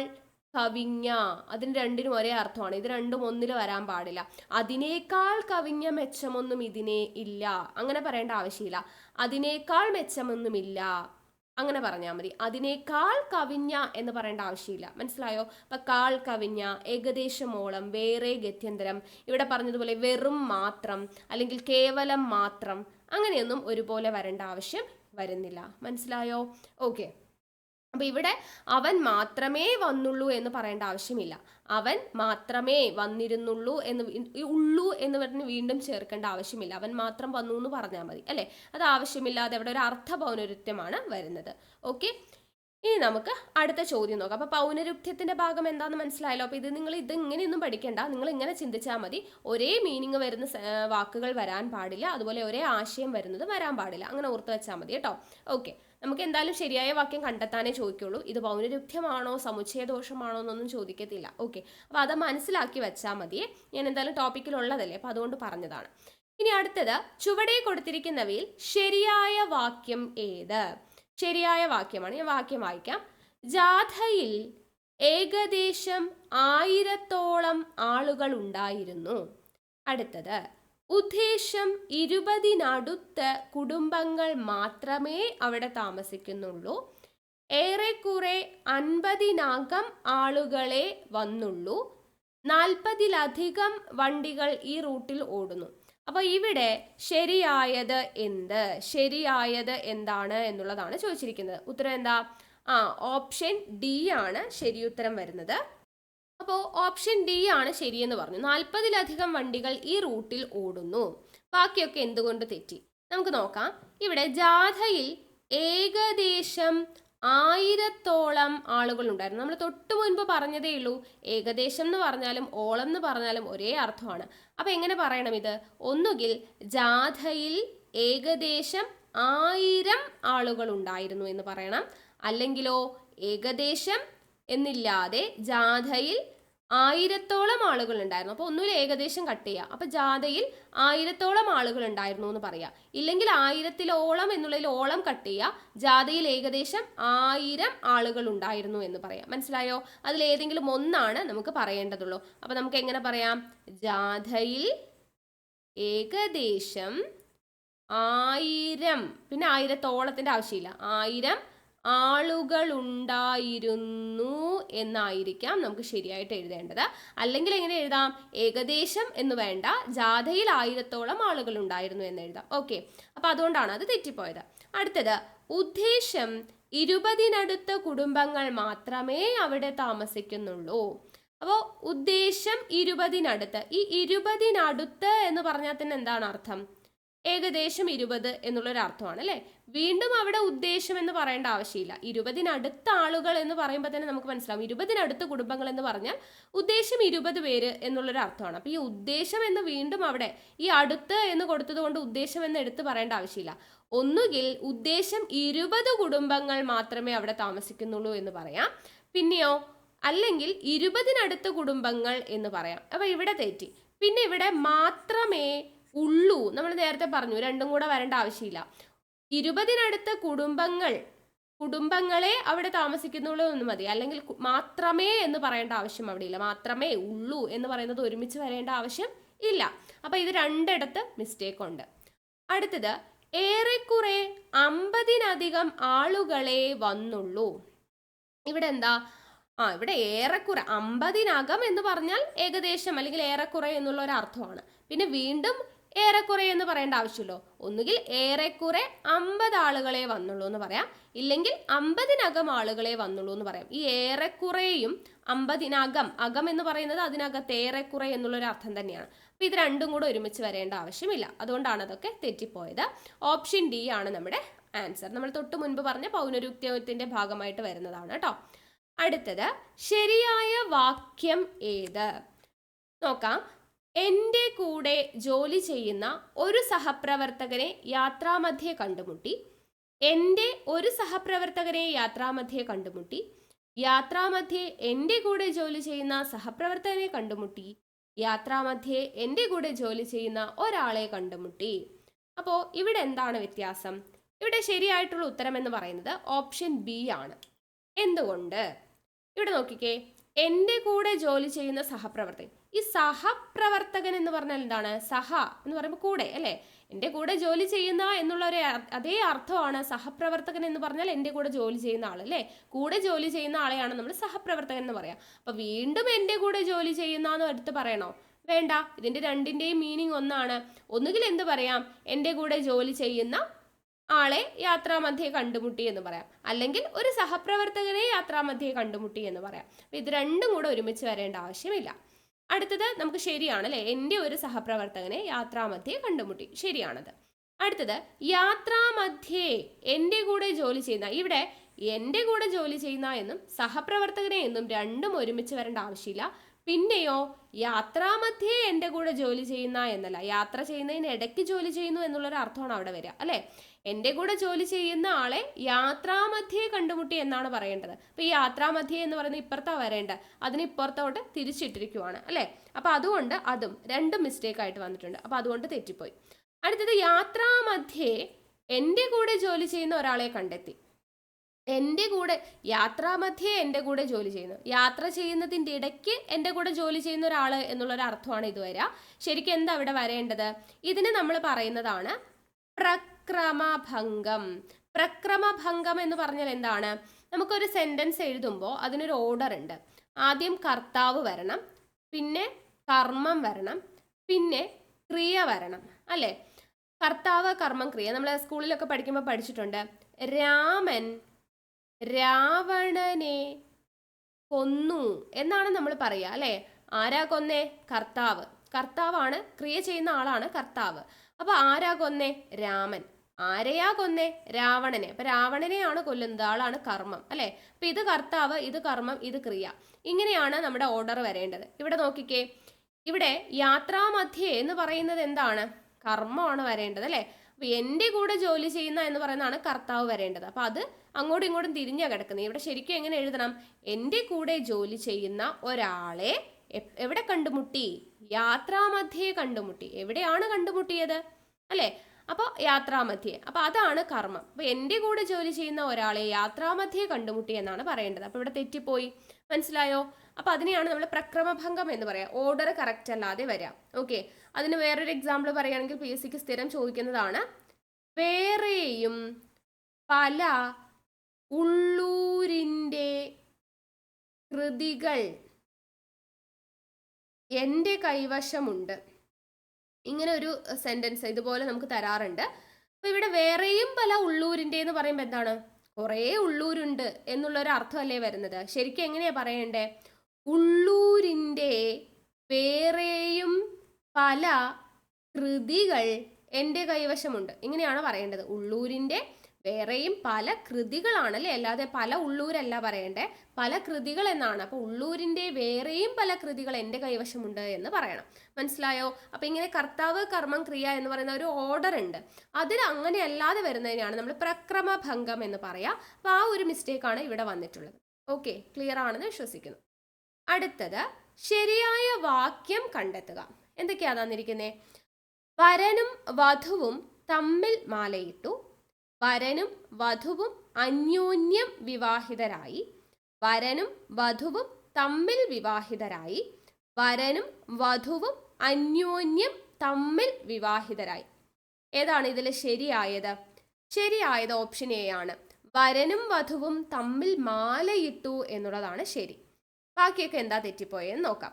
കവിഞ്ഞ, അതിന് രണ്ടിനും ഒരേ അർത്ഥമാണ്. ഇത് രണ്ടും ഒന്നിൽ വരാൻ പാടില്ല. അതിനേക്കാൾ കവിഞ്ഞ മെച്ചമൊന്നും ഇതിനെ ഇല്ല, അങ്ങനെ പറയേണ്ട ആവശ്യമില്ല. അതിനേക്കാൾ മെച്ചമൊന്നുമില്ല അങ്ങനെ പറഞ്ഞാൽ മതി. അതിനേക്കാൾ കവിഞ്ഞ എന്ന് പറയേണ്ട ആവശ്യമില്ല. മനസ്സിലായോ? അപ്പൊ കാൾ, കവിഞ്ഞ, ഏകദേശമോളം, വേറെ, ഗത്യന്തരം, ഇവിടെ പറഞ്ഞതുപോലെ വെറും, മാത്രം, അല്ലെങ്കിൽ കേവലം, മാത്രം, അങ്ങനെയൊന്നും ഒരുപോലെ വരേണ്ട ആവശ്യം വരുന്നില്ല. മനസ്സിലായോ? ഓക്കെ. അപ്പൊ ഇവിടെ അവൻ മാത്രമേ വന്നുള്ളൂ എന്ന് പറയേണ്ട ആവശ്യമില്ല. അവൻ മാത്രമേ വന്നിരുന്നുള്ളൂ എന്ന്, ഉള്ളൂ എന്ന് പറഞ്ഞ് വീണ്ടും ചേർക്കേണ്ട ആവശ്യമില്ല. അവൻ മാത്രം വന്നു എന്ന് പറഞ്ഞാൽ മതി, അല്ലെ? അത് ആവശ്യമില്ലാതെ അവിടെ ഒരു അർത്ഥ പൗനരുക്ത്യമാണ് വരുന്നത്. ഓക്കെ, ഇനി നമുക്ക് അടുത്ത ചോദ്യം നോക്കാം. അപ്പൊ പൗനരുക്ത്യത്തിന്റെ ഭാഗം എന്താണെന്ന് മനസ്സിലായല്ലോ. അപ്പൊ ഇത് ഇങ്ങനെയൊന്നും പഠിക്കേണ്ട, നിങ്ങൾ ഇങ്ങനെ ചിന്തിച്ചാൽ മതി. ഒരേ മീനിങ് വരുന്ന വാക്കുകൾ വരാൻ പാടില്ല, അതുപോലെ ഒരേ ആശയം വരുന്നത് വരാൻ പാടില്ല. അങ്ങനെ ഓർത്ത് വെച്ചാൽ മതി കേട്ടോ. ഓക്കെ, നമുക്ക് എന്തായാലും ശരിയായ വാക്യം കണ്ടെത്താനേ ചോദിക്കുള്ളൂ. ഇത് പൗനരുക്തമാണോ സമുച്ചയദോഷമാണോ എന്നൊന്നും ചോദിക്കത്തില്ല. ഓക്കെ, അപ്പോൾ അത് മനസ്സിലാക്കി വെച്ചാൽ മതിയേ. ഞാൻ എന്തായാലും ടോപ്പിക്കിലുള്ളതല്ലേ, അപ്പോൾ അതുകൊണ്ട് പറഞ്ഞതാണ്. ഇനി അടുത്തത്, ചുവടെ കൊടുത്തിരിക്കുന്നവയിൽ ശരിയായ വാക്യം ഏത്? ശരിയായ വാക്യമാണ്. ഞാൻ വാക്യം വായിക്കാം. ജാഥയിൽ ഏകദേശം 1000-ഓളം ആളുകൾ ഉണ്ടായിരുന്നു. അടുത്തത്, ഉദ്ദേശം 20-നടുത്ത് കുടുംബങ്ങൾ മാത്രമേ അവിടെ താമസിക്കുന്നുള്ളൂ. ഏറെക്കുറെ 50-നകം ആളുകളെ വന്നുള്ളൂ. 40-ലധികം വണ്ടികൾ ഈ റൂട്ടിൽ ഓടുന്നു. അപ്പോൾ ഇവിടെ ശരിയായത് എന്ത്? ശരിയായത് എന്താണ് എന്നുള്ളതാണ് ചോദിച്ചിരിക്കുന്നത്. ഉത്തരം എന്താ? ഓപ്ഷൻ ഡി ആണ് ശരിയുത്തരം വരുന്നത്. അപ്പോൾ ഓപ്ഷൻ ഡി ആണ് ശരിയെന്ന് പറഞ്ഞു. 40-ലധികം വണ്ടികൾ ഈ റൂട്ടിൽ ഓടുന്നു. ബാക്കിയൊക്കെ എന്തുകൊണ്ട് തെറ്റി? നമുക്ക് നോക്കാം. ഇവിടെ ജാഥയിൽ ഏകദേശം 1000-ഓളം ആളുകൾ ഉണ്ടായിരുന്നു. നമ്മൾ തൊട്ട് മുൻപ് പറഞ്ഞതേ ഉള്ളൂ, ഏകദേശം എന്ന് പറഞ്ഞാലും ഓളം എന്ന് പറഞ്ഞാലും ഒരേ അർത്ഥമാണ്. അപ്പം എങ്ങനെ പറയണം ഇത്? ഒന്നുകിൽ ജാഥയിൽ ഏകദേശം 1000 ആളുകൾ ഉണ്ടായിരുന്നു എന്ന് പറയണം, അല്ലെങ്കിലോ ഏകദേശം എന്നില്ലാതെ ജാഥയിൽ 1000-ഓളം ആളുകൾ ഉണ്ടായിരുന്നു. അപ്പോൾ ഒന്നുമില്ല, ഏകദേശം കട്ട് ചെയ്യുക. അപ്പോൾ ജാഥയിൽ 1000-ഓളം ആളുകൾ ഉണ്ടായിരുന്നു എന്ന് പറയാം. ഇല്ലെങ്കിൽ 1000-ഓളം എന്നുള്ളതിൽ ഓളം കട്ട് ചെയ്യുക, ജാഥയിൽ ഏകദേശം 1000 ആളുകൾ ഉണ്ടായിരുന്നു എന്ന് പറയാം. മനസ്സിലായോ? അതിലേതെങ്കിലും ഒന്നാണ് നമുക്ക് പറയേണ്ടതുള്ളൂ. അപ്പോൾ നമുക്ക് എങ്ങനെ പറയാം? ജാഥയിൽ ഏകദേശം 1000, പിന്നെ 1000-ഓളത്തിൻ്റെ ആവശ്യമില്ല, 1000 ആളുകൾ ഉണ്ടായിരുന്നു എന്നായിരിക്കാം നമുക്ക് ശരിയായിട്ട് എഴുതേണ്ടത്. അല്ലെങ്കിൽ എങ്ങനെ എഴുതാം? ഏകദേശം എന്ന് വേണ്ട, ജാഥയിൽ 1000-ഓളം ആളുകൾ ഉണ്ടായിരുന്നു എന്ന് എഴുതാം. ഓക്കെ, അപ്പോൾ അതുകൊണ്ടാണ് അത് തെറ്റിപ്പോയത്. അടുത്തത്, ഉദ്ദേശം 20-നടുത്ത കുടുംബങ്ങൾ മാത്രമേ അവിടെ താമസിക്കുന്നുള്ളൂ. അപ്പോൾ ഉദ്ദേശം 20-നടുത്ത്, ഈ 20-നടുത്ത് എന്ന് പറഞ്ഞാൽ തന്നെ എന്താണ് അർത്ഥം? ഏകദേശം 20 എന്നുള്ളൊരു അർത്ഥമാണ് അല്ലേ. വീണ്ടും അവിടെ ഉദ്ദേശം എന്ന് പറയേണ്ട ആവശ്യമില്ല. 20-നടുത്ത ആളുകൾ എന്ന് പറയുമ്പോൾ തന്നെ നമുക്ക് മനസ്സിലാവും, 20-നടുത്ത കുടുംബങ്ങൾ എന്ന് പറഞ്ഞാൽ ഉദ്ദേശം 20 പേര് എന്നുള്ളൊരു അർത്ഥമാണ്. അപ്പോൾ ഈ ഉദ്ദേശം എന്ന് വീണ്ടും അവിടെ ഈ അടുത്ത് എന്ന് കൊടുത്തത് കൊണ്ട് ഉദ്ദേശം എന്ന് എടുത്ത് പറയേണ്ട ആവശ്യമില്ല. ഒന്നുകിൽ ഉദ്ദേശം 20 കുടുംബങ്ങൾ മാത്രമേ അവിടെ താമസിക്കുന്നുള്ളൂ എന്ന് പറയാം, പിന്നെയോ അല്ലെങ്കിൽ 20-നടുത്ത കുടുംബങ്ങൾ എന്ന് പറയാം. അപ്പോൾ ഇവിടെ തെറ്റി. പിന്നെ ഇവിടെ മാത്രമേ ഉള്ളൂ, നമ്മൾ നേരത്തെ പറഞ്ഞു, രണ്ടും കൂടെ വരേണ്ട ആവശ്യമില്ല. 20-നടുത്ത കുടുംബങ്ങളെ അവിടെ താമസിക്കുന്നുള്ളൂ എന്ന് മതി, അല്ലെങ്കിൽ മാത്രമേ എന്ന് പറയേണ്ട ആവശ്യം അവിടെ ഇല്ല. മാത്രമേ ഉള്ളൂ എന്ന് പറയുന്നത് ഒരുമിച്ച് വരേണ്ട ആവശ്യം ഇല്ല. അപ്പൊ ഇത് രണ്ടിടത്ത് മിസ്റ്റേക്ക് ഉണ്ട്. അടുത്തത്, ഏറെക്കുറെ 50-ലധികം ആളുകളെ വന്നുള്ളൂ. ഇവിടെ എന്താ? ഇവിടെ ഏറെക്കുറെ 50-നകം എന്ന് പറഞ്ഞാൽ ഏകദേശം അല്ലെങ്കിൽ ഏറെക്കുറെ എന്നുള്ള ഒരു അർത്ഥമാണ്. പിന്നെ വീണ്ടും ഏറെക്കുറെ എന്ന് പറയേണ്ട ആവശ്യമില്ലോ. ഒന്നുകിൽ ഏറെക്കുറെ 50 ആളുകളെ വന്നുള്ളൂ എന്ന് പറയാം, ഇല്ലെങ്കിൽ 50-നകം ആളുകളെ വന്നുള്ളൂ എന്ന് പറയാം. ഈ ഏറെക്കുറെയും 50-നകം, അകം എന്ന് പറയുന്നത് അതിനകത്ത് ഏറെക്കുറെ എന്നുള്ളൊരു അർത്ഥം തന്നെയാണ്. അപ്പോൾ ഇത് രണ്ടും കൂടെ ഒരുമിച്ച് വരേണ്ട ആവശ്യമില്ല. അതുകൊണ്ടാണ് അതൊക്കെ തെറ്റിപ്പോയത്. ഓപ്ഷൻ ഡി ആണ് നമ്മുടെ ആൻസർ. നമ്മൾ തൊട്ട് മുൻപ് പറഞ്ഞ പൗനരുക്തത്തിന്റെ ഭാഗമായിട്ട് വരുന്നതാണ് കേട്ടോ. അടുത്തത്, ശരിയായ വാക്യം ഏത്? നോക്കാം. എൻ്റെ കൂടെ ജോലി ചെയ്യുന്ന ഒരു സഹപ്രവർത്തകനെ യാത്രാമധ്യേ കണ്ടുമുട്ടി. എൻ്റെ ഒരു സഹപ്രവർത്തകനെ യാത്രാമധ്യേ കണ്ടുമുട്ടി. യാത്രാമധ്യേ എൻ്റെ കൂടെ ജോലി ചെയ്യുന്ന സഹപ്രവർത്തകനെ കണ്ടുമുട്ടി. യാത്രാമധ്യേ എൻ്റെ കൂടെ ജോലി ചെയ്യുന്ന ഒരാളെ കണ്ടുമുട്ടി. അപ്പോൾ ഇവിടെ എന്താണ് വ്യത്യാസം? ഇവിടെ ശരിയായിട്ടുള്ള ഉത്തരം എന്ന് പറയുന്നത് ഓപ്ഷൻ ബി ആണ്. എന്തുകൊണ്ട്? ഇവിടെ നോക്കിക്കേ, എൻ്റെ കൂടെ ജോലി ചെയ്യുന്ന സഹപ്രവർത്തകൻ. ഈ സഹപ്രവർത്തകൻ എന്ന് പറഞ്ഞാൽ എന്താണ്? സഹ എന്ന് പറയുമ്പോൾ കൂടെ അല്ലേ. എൻ്റെ കൂടെ ജോലി ചെയ്യുന്ന എന്നുള്ള ഒരു അതേ അർത്ഥമാണ് സഹപ്രവർത്തകൻ എന്ന് പറഞ്ഞാൽ എൻ്റെ കൂടെ ജോലി ചെയ്യുന്ന ആൾ അല്ലേ. കൂടെ ജോലി ചെയ്യുന്ന ആളെയാണ് നമ്മൾ സഹപ്രവർത്തകൻ എന്ന് പറയാം. അപ്പോൾ വീണ്ടും എൻ്റെ കൂടെ ജോലി ചെയ്യുന്ന എന്ന് എടുത്ത് പറയണോ? വേണ്ട. ഇതിൻ്റെ രണ്ടിൻ്റെയും മീനിങ് ഒന്നാണ്. ഒന്നുകിൽ എന്ത് പറയാം? എൻ്റെ കൂടെ ജോലി ചെയ്യുന്ന ആളെ യാത്രാമധ്യേ കണ്ടുമുട്ടി എന്ന് പറയാം, അല്ലെങ്കിൽ ഒരു സഹപ്രവർത്തകനെ യാത്രാമധ്യേ കണ്ടുമുട്ടി എന്ന് പറയാം. അപ്പം ഇത് രണ്ടും കൂടെ ഒരുമിച്ച് വരേണ്ട ആവശ്യമില്ല. അടുത്തത് നമുക്ക് ശരിയാണ് അല്ലേ. എൻ്റെ ഒരു സഹപ്രവർത്തകനെ യാത്രാമധ്യേ കണ്ടുമുട്ടി, ശരിയാണത്. അടുത്തത്, യാത്രാമധ്യേ എൻ്റെ കൂടെ ജോലി ചെയ്യുന്ന. ഇവിടെ എൻ്റെ കൂടെ ജോലി ചെയ്യുന്ന എന്നും സഹപ്രവർത്തകനെ എന്നും രണ്ടും ഒരുമിച്ച് വരേണ്ട ആവശ്യമില്ല. പിന്നെയോ യാത്രാമധ്യേ എൻ്റെ കൂടെ ജോലി ചെയ്യുന്ന എന്നല്ല, യാത്ര ചെയ്യുന്നതിന് ഇടയ്ക്ക് ജോലി ചെയ്യുന്നു എന്നുള്ളൊരു അർത്ഥമാണ് അവിടെ വരിക അല്ലെ. എൻ്റെ കൂടെ ജോലി ചെയ്യുന്ന ആളെ യാത്രാമധ്യേ കണ്ടുമുട്ടി എന്നാണ് പറയേണ്ടത്. അപ്പൊ ഈ യാത്രാമധ്യേ എന്ന് പറയുന്നത് ഇപ്പുറത്താ വരേണ്ടത്, അതിന് ഇപ്പുറത്തോട്ട് തിരിച്ചിട്ടിരിക്കുവാണ് അല്ലെ. അപ്പൊ അതുകൊണ്ട് അതും രണ്ടും മിസ്റ്റേക്ക് ആയിട്ട് വന്നിട്ടുണ്ട്. അപ്പൊ അതുകൊണ്ട് തെറ്റിപ്പോയി. അടുത്തത് യാത്രാമധ്യേ എൻ്റെ കൂടെ ജോലി ചെയ്യുന്ന ഒരാളെ കണ്ടെത്തി. എൻ്റെ കൂടെ യാത്രാമധ്യേ എൻ്റെ കൂടെ ജോലി ചെയ്യുന്നു, യാത്ര ചെയ്യുന്നതിൻ്റെ ഇടയ്ക്ക് എൻ്റെ കൂടെ ജോലി ചെയ്യുന്ന ഒരാൾ എന്നുള്ളൊരു അർത്ഥമാണ് ഇത് വരിക. ശരിക്കും എന്താ ഇവിടെ വരേണ്ടത്? ഇതിന് നമ്മൾ പറയുന്നതാണ് പ്രക്രമഭംഗം. പ്രക്രമഭംഗം എന്ന് പറഞ്ഞാൽ എന്താണ്? നമുക്കൊരു സെന്റൻസ് എഴുതുമ്പോൾ അതിനൊരു ഓർഡർ ഉണ്ട്. ആദ്യം കർത്താവ് വരണം, പിന്നെ കർമ്മം വരണം, പിന്നെ ക്രിയ വരണം അല്ലേ. കർത്താവ്, കർമ്മം, ക്രിയ. നമ്മൾ സ്കൂളിലൊക്കെ പഠിക്കുമ്പോൾ പഠിച്ചിട്ടുണ്ട്. രാമൻ രാവണനെ കൊന്നു എന്നാണ് നമ്മൾ പറയുക അല്ലേ. ആരാ കൊന്നേ? കർത്താവ്. കർത്താവാണ്, ക്രിയ ചെയ്യുന്ന ആളാണ് കർത്താവ്. അപ്പൊ ആരാ കൊന്നേ? രാമൻ. ആരെയാ കൊന്നേ? രാവണനെ. അപ്പൊ രാവണനെയാണ് കൊല്ലുന്നത്, ആളാണ് കർമ്മം അല്ലെ. അപ്പൊ ഇത് കർത്താവ്, ഇത് കർമ്മം, ഇത് ക്രിയ. ഇങ്ങനെയാണ് നമ്മുടെ ഓർഡർ വരേണ്ടത്. ഇവിടെ നോക്കിക്കേ, ഇവിടെ യാത്രാമധ്യേ എന്ന് പറയുന്നത് എന്താണ്? കർമ്മമാണ് വരേണ്ടത് അല്ലെ. അപ്പൊ എൻ്റെ കൂടെ ജോലി ചെയ്യുന്ന എന്ന് പറയുന്നതാണ് കർത്താവ് വരേണ്ടത്. അപ്പൊ അത് അങ്ങോട്ടും ഇങ്ങോട്ടും തിരിഞ്ഞാ കിടക്കുന്നത്. ഇവിടെ ശരിക്കും എങ്ങനെ എഴുതണം? എൻ്റെ കൂടെ ജോലി ചെയ്യുന്ന ഒരാളെ എവിടെ കണ്ടുമുട്ടി? യാത്രാമധ്യേ കണ്ടുമുട്ടി. എവിടെയാണ് കണ്ടുമുട്ടിയത് അല്ലെ? അപ്പോൾ യാത്രാമധ്യേ. അപ്പൊ അതാണ് കർമ്മം. അപ്പൊ എൻ്റെ കൂടെ ജോലി ചെയ്യുന്ന ഒരാളെ യാത്രാമധ്യേ കണ്ടുമുട്ടി എന്നാണ് പറയേണ്ടത്. അപ്പൊ ഇവിടെ തെറ്റിപ്പോയി. മനസ്സിലായോ? അപ്പൊ അതിനെയാണ് നമ്മൾ പ്രക്രമഭംഗം എന്ന് പറയാം. ഓർഡർ കറക്റ്റ് അല്ലാതെ വരാം. ഓക്കെ, അതിന് വേറൊരു എക്സാമ്പിൾ പറയുകയാണെങ്കിൽ PSCക്ക് സ്ഥിരം ചോദിക്കുന്നതാണ്. വേറെയും പല ഉള്ളൂരിൻ്റെ കൃതികൾ എൻ്റെ കൈവശമുണ്ട്. ഇങ്ങനെ ഒരു സെന്റൻസ് ഇതുപോലെ നമുക്ക് തരാറുണ്ട്. അപ്പൊ ഇവിടെ വേറെയും പല ഉള്ളൂരിൻ്റെ എന്ന് പറയുമ്പോൾ എന്താണ്? കുറേ ഉള്ളൂരുണ്ട് എന്നുള്ളൊരു അർത്ഥമല്ലേ വരുന്നത്. ശരിക്കും എങ്ങനെയാ പറയണ്ടേ? ഉള്ളൂരിൻ്റെ വേറെയും പല കൃതികൾ എൻ്റെ കൈവശമുണ്ട്, ഇങ്ങനെയാണ് പറയേണ്ടത്. ഉള്ളൂരിൻ്റെ വേറെയും പല കൃതികളാണല്ലേ, അല്ലാതെ പല ഉള്ളൂരല്ല പറയണ്ടേ, പല കൃതികൾ എന്നാണ്. അപ്പൊ ഉള്ളൂരിൻ്റെ വേറെയും പല കൃതികൾ എൻ്റെ കൈവശമുണ്ട് എന്ന് പറയണം. മനസ്സിലായോ? അപ്പൊ ഇങ്ങനെ കർത്താവ്, കർമ്മം, ക്രിയ എന്ന് പറയുന്ന ഒരു ഓർഡർ ഉണ്ട്. അതിൽ അങ്ങനെ അല്ലാതെ വരുന്നതിനാണ് നമ്മൾ പ്രക്രമഭംഗം എന്ന് പറയാ. അപ്പൊ ആ ഒരു മിസ്റ്റേക്കാണ് ഇവിടെ വന്നിട്ടുള്ളത്. ഓക്കെ, ക്ലിയർ ആണെന്ന് വിശ്വസിക്കുന്നു. അടുത്തത് ശരിയായ വാക്യം കണ്ടെത്തുക. എന്തൊക്കെയാ തന്നിരിക്കുന്നേ? വരനും വധുവും തമ്മിൽ മാലയിട്ടു. വരനും വധുവും അന്യോന്യം വിവാഹിതരായി. വരനും വധുവും തമ്മിൽ വിവാഹിതരായി. വരനും വധുവും അന്യോന്യം തമ്മിൽ വിവാഹിതരായി. ഏതാണ് ഇതിൽ ശരിയായത്? ശരിയായത് ഓപ്ഷൻ എ ആണ്. വരനും വധുവും തമ്മിൽ മാലയിട്ടു എന്നുള്ളതാണ് ശരി. ബാക്കിയൊക്കെ എന്താ തെറ്റിപ്പോയെന്ന് നോക്കാം.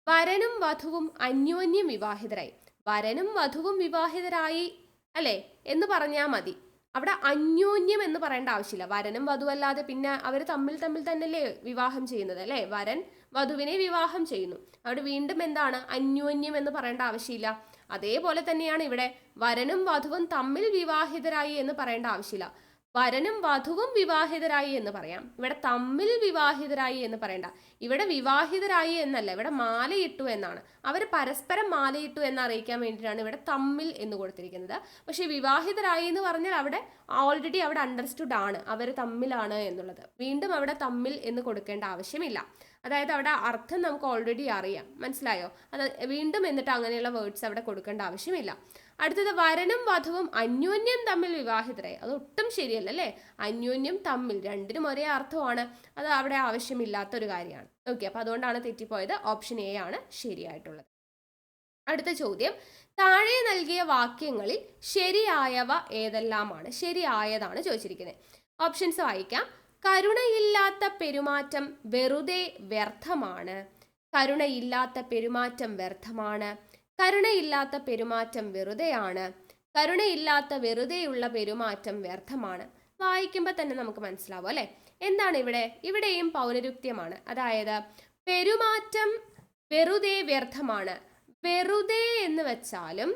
വരനും വധുവും അന്യോന്യം വിവാഹിതരായി. വരനും വധുവും വിവാഹിതരായി അല്ലേ എന്ന് പറഞ്ഞാൽ മതി. അവിടെ അന്യോന്യം എന്ന് പറയേണ്ട ആവശ്യമില്ല. വരനും വധുവല്ലാതെ പിന്നെ അവർ തമ്മിൽ തന്നെയല്ലേ വിവാഹം ചെയ്യുന്നത് അല്ലേ. വരൻ വധുവിനെ വിവാഹം ചെയ്യുന്നു. അവിടെ വീണ്ടും എന്താണ്? അന്യോന്യം എന്ന് പറയേണ്ട ആവശ്യമില്ല. അതേപോലെ തന്നെയാണ് ഇവിടെ വരനും വധുവും തമ്മിൽ വിവാഹിതരായി എന്ന് പറയേണ്ട ആവശ്യമില്ല. വരനും വധുവും വിവാഹിതരായി എന്ന് പറയാം. ഇവിടെ തമ്മിൽ വിവാഹിതരായി എന്ന് പറയണ്ട. ഇവിടെ വിവാഹിതരായി എന്നല്ല, ഇവിടെ മാലയിട്ടു എന്നാണ്. അവർ പരസ്പരം മാലയിട്ടു എന്ന് അറിയിക്കാൻ വേണ്ടിയിട്ടാണ് ഇവിടെ തമ്മിൽ എന്ന് കൊടുത്തിരിക്കുന്നത്. പക്ഷെ വിവാഹിതരായി എന്ന് പറഞ്ഞാൽ അവിടെ ഓൾറെഡി അവിടെ അണ്ടർസ്റ്റുഡ് ആണ്, അവർ തമ്മിലാണ് എന്നുള്ളത്. വീണ്ടും അവിടെ തമ്മിൽ എന്ന് കൊടുക്കേണ്ട ആവശ്യമില്ല. അതായത് അവിടെ അർത്ഥം നമുക്ക് ഓൾറെഡി അറിയാം. മനസ്സിലായോ? അത് വീണ്ടും എന്നിട്ട് അങ്ങനെയുള്ള വേർഡ്സ് അവിടെ കൊടുക്കേണ്ട ആവശ്യമില്ല. അടുത്തത് വരനും വധുവും അന്യോന്യം തമ്മിൽ വിവാഹിതരായി. അത് ഒട്ടും ശരിയല്ല അല്ലേ. അന്യോന്യം തമ്മിൽ രണ്ടിനും ഒരേ അർത്ഥമാണ്. അത് അവിടെ ആവശ്യമില്ലാത്തൊരു കാര്യമാണ്. ഓക്കെ, അപ്പൊ അതുകൊണ്ടാണ് തെറ്റിപ്പോയത്. ഓപ്ഷൻ എ ആണ് ശരിയായിട്ടുള്ളത്. അടുത്ത ചോദ്യം, താഴെ നൽകിയ വാക്യങ്ങളിൽ ശരിയായവ ഏതെല്ലാമാണ്? ശരിയായതാണ് ചോദിച്ചിരിക്കുന്നത്. ഓപ്ഷൻസ് വായിക്കാം. കരുണയില്ലാത്ത പെരുമാറ്റം വെറുതെ വ്യർത്ഥമാണ്. കരുണയില്ലാത്ത പെരുമാറ്റം വ്യർത്ഥമാണ്. കരുണയില്ലാത്ത പെരുമാറ്റം വെറുതെയാണ്. കരുണയില്ലാത്ത വെറുതെയുള്ള പെരുമാറ്റം വ്യർത്ഥമാണ്. വായിക്കുമ്പോൾ തന്നെ നമുക്ക് മനസ്സിലാവും അല്ലെ. എന്താണ് ഇവിടെ? ഇവിടെയും പൗനരുക്ത്യമാണ്. അതായത് പെരുമാറ്റം വെറുതെ വ്യർത്ഥമാണ്. വെറുതെ എന്ന് വെച്ചാലും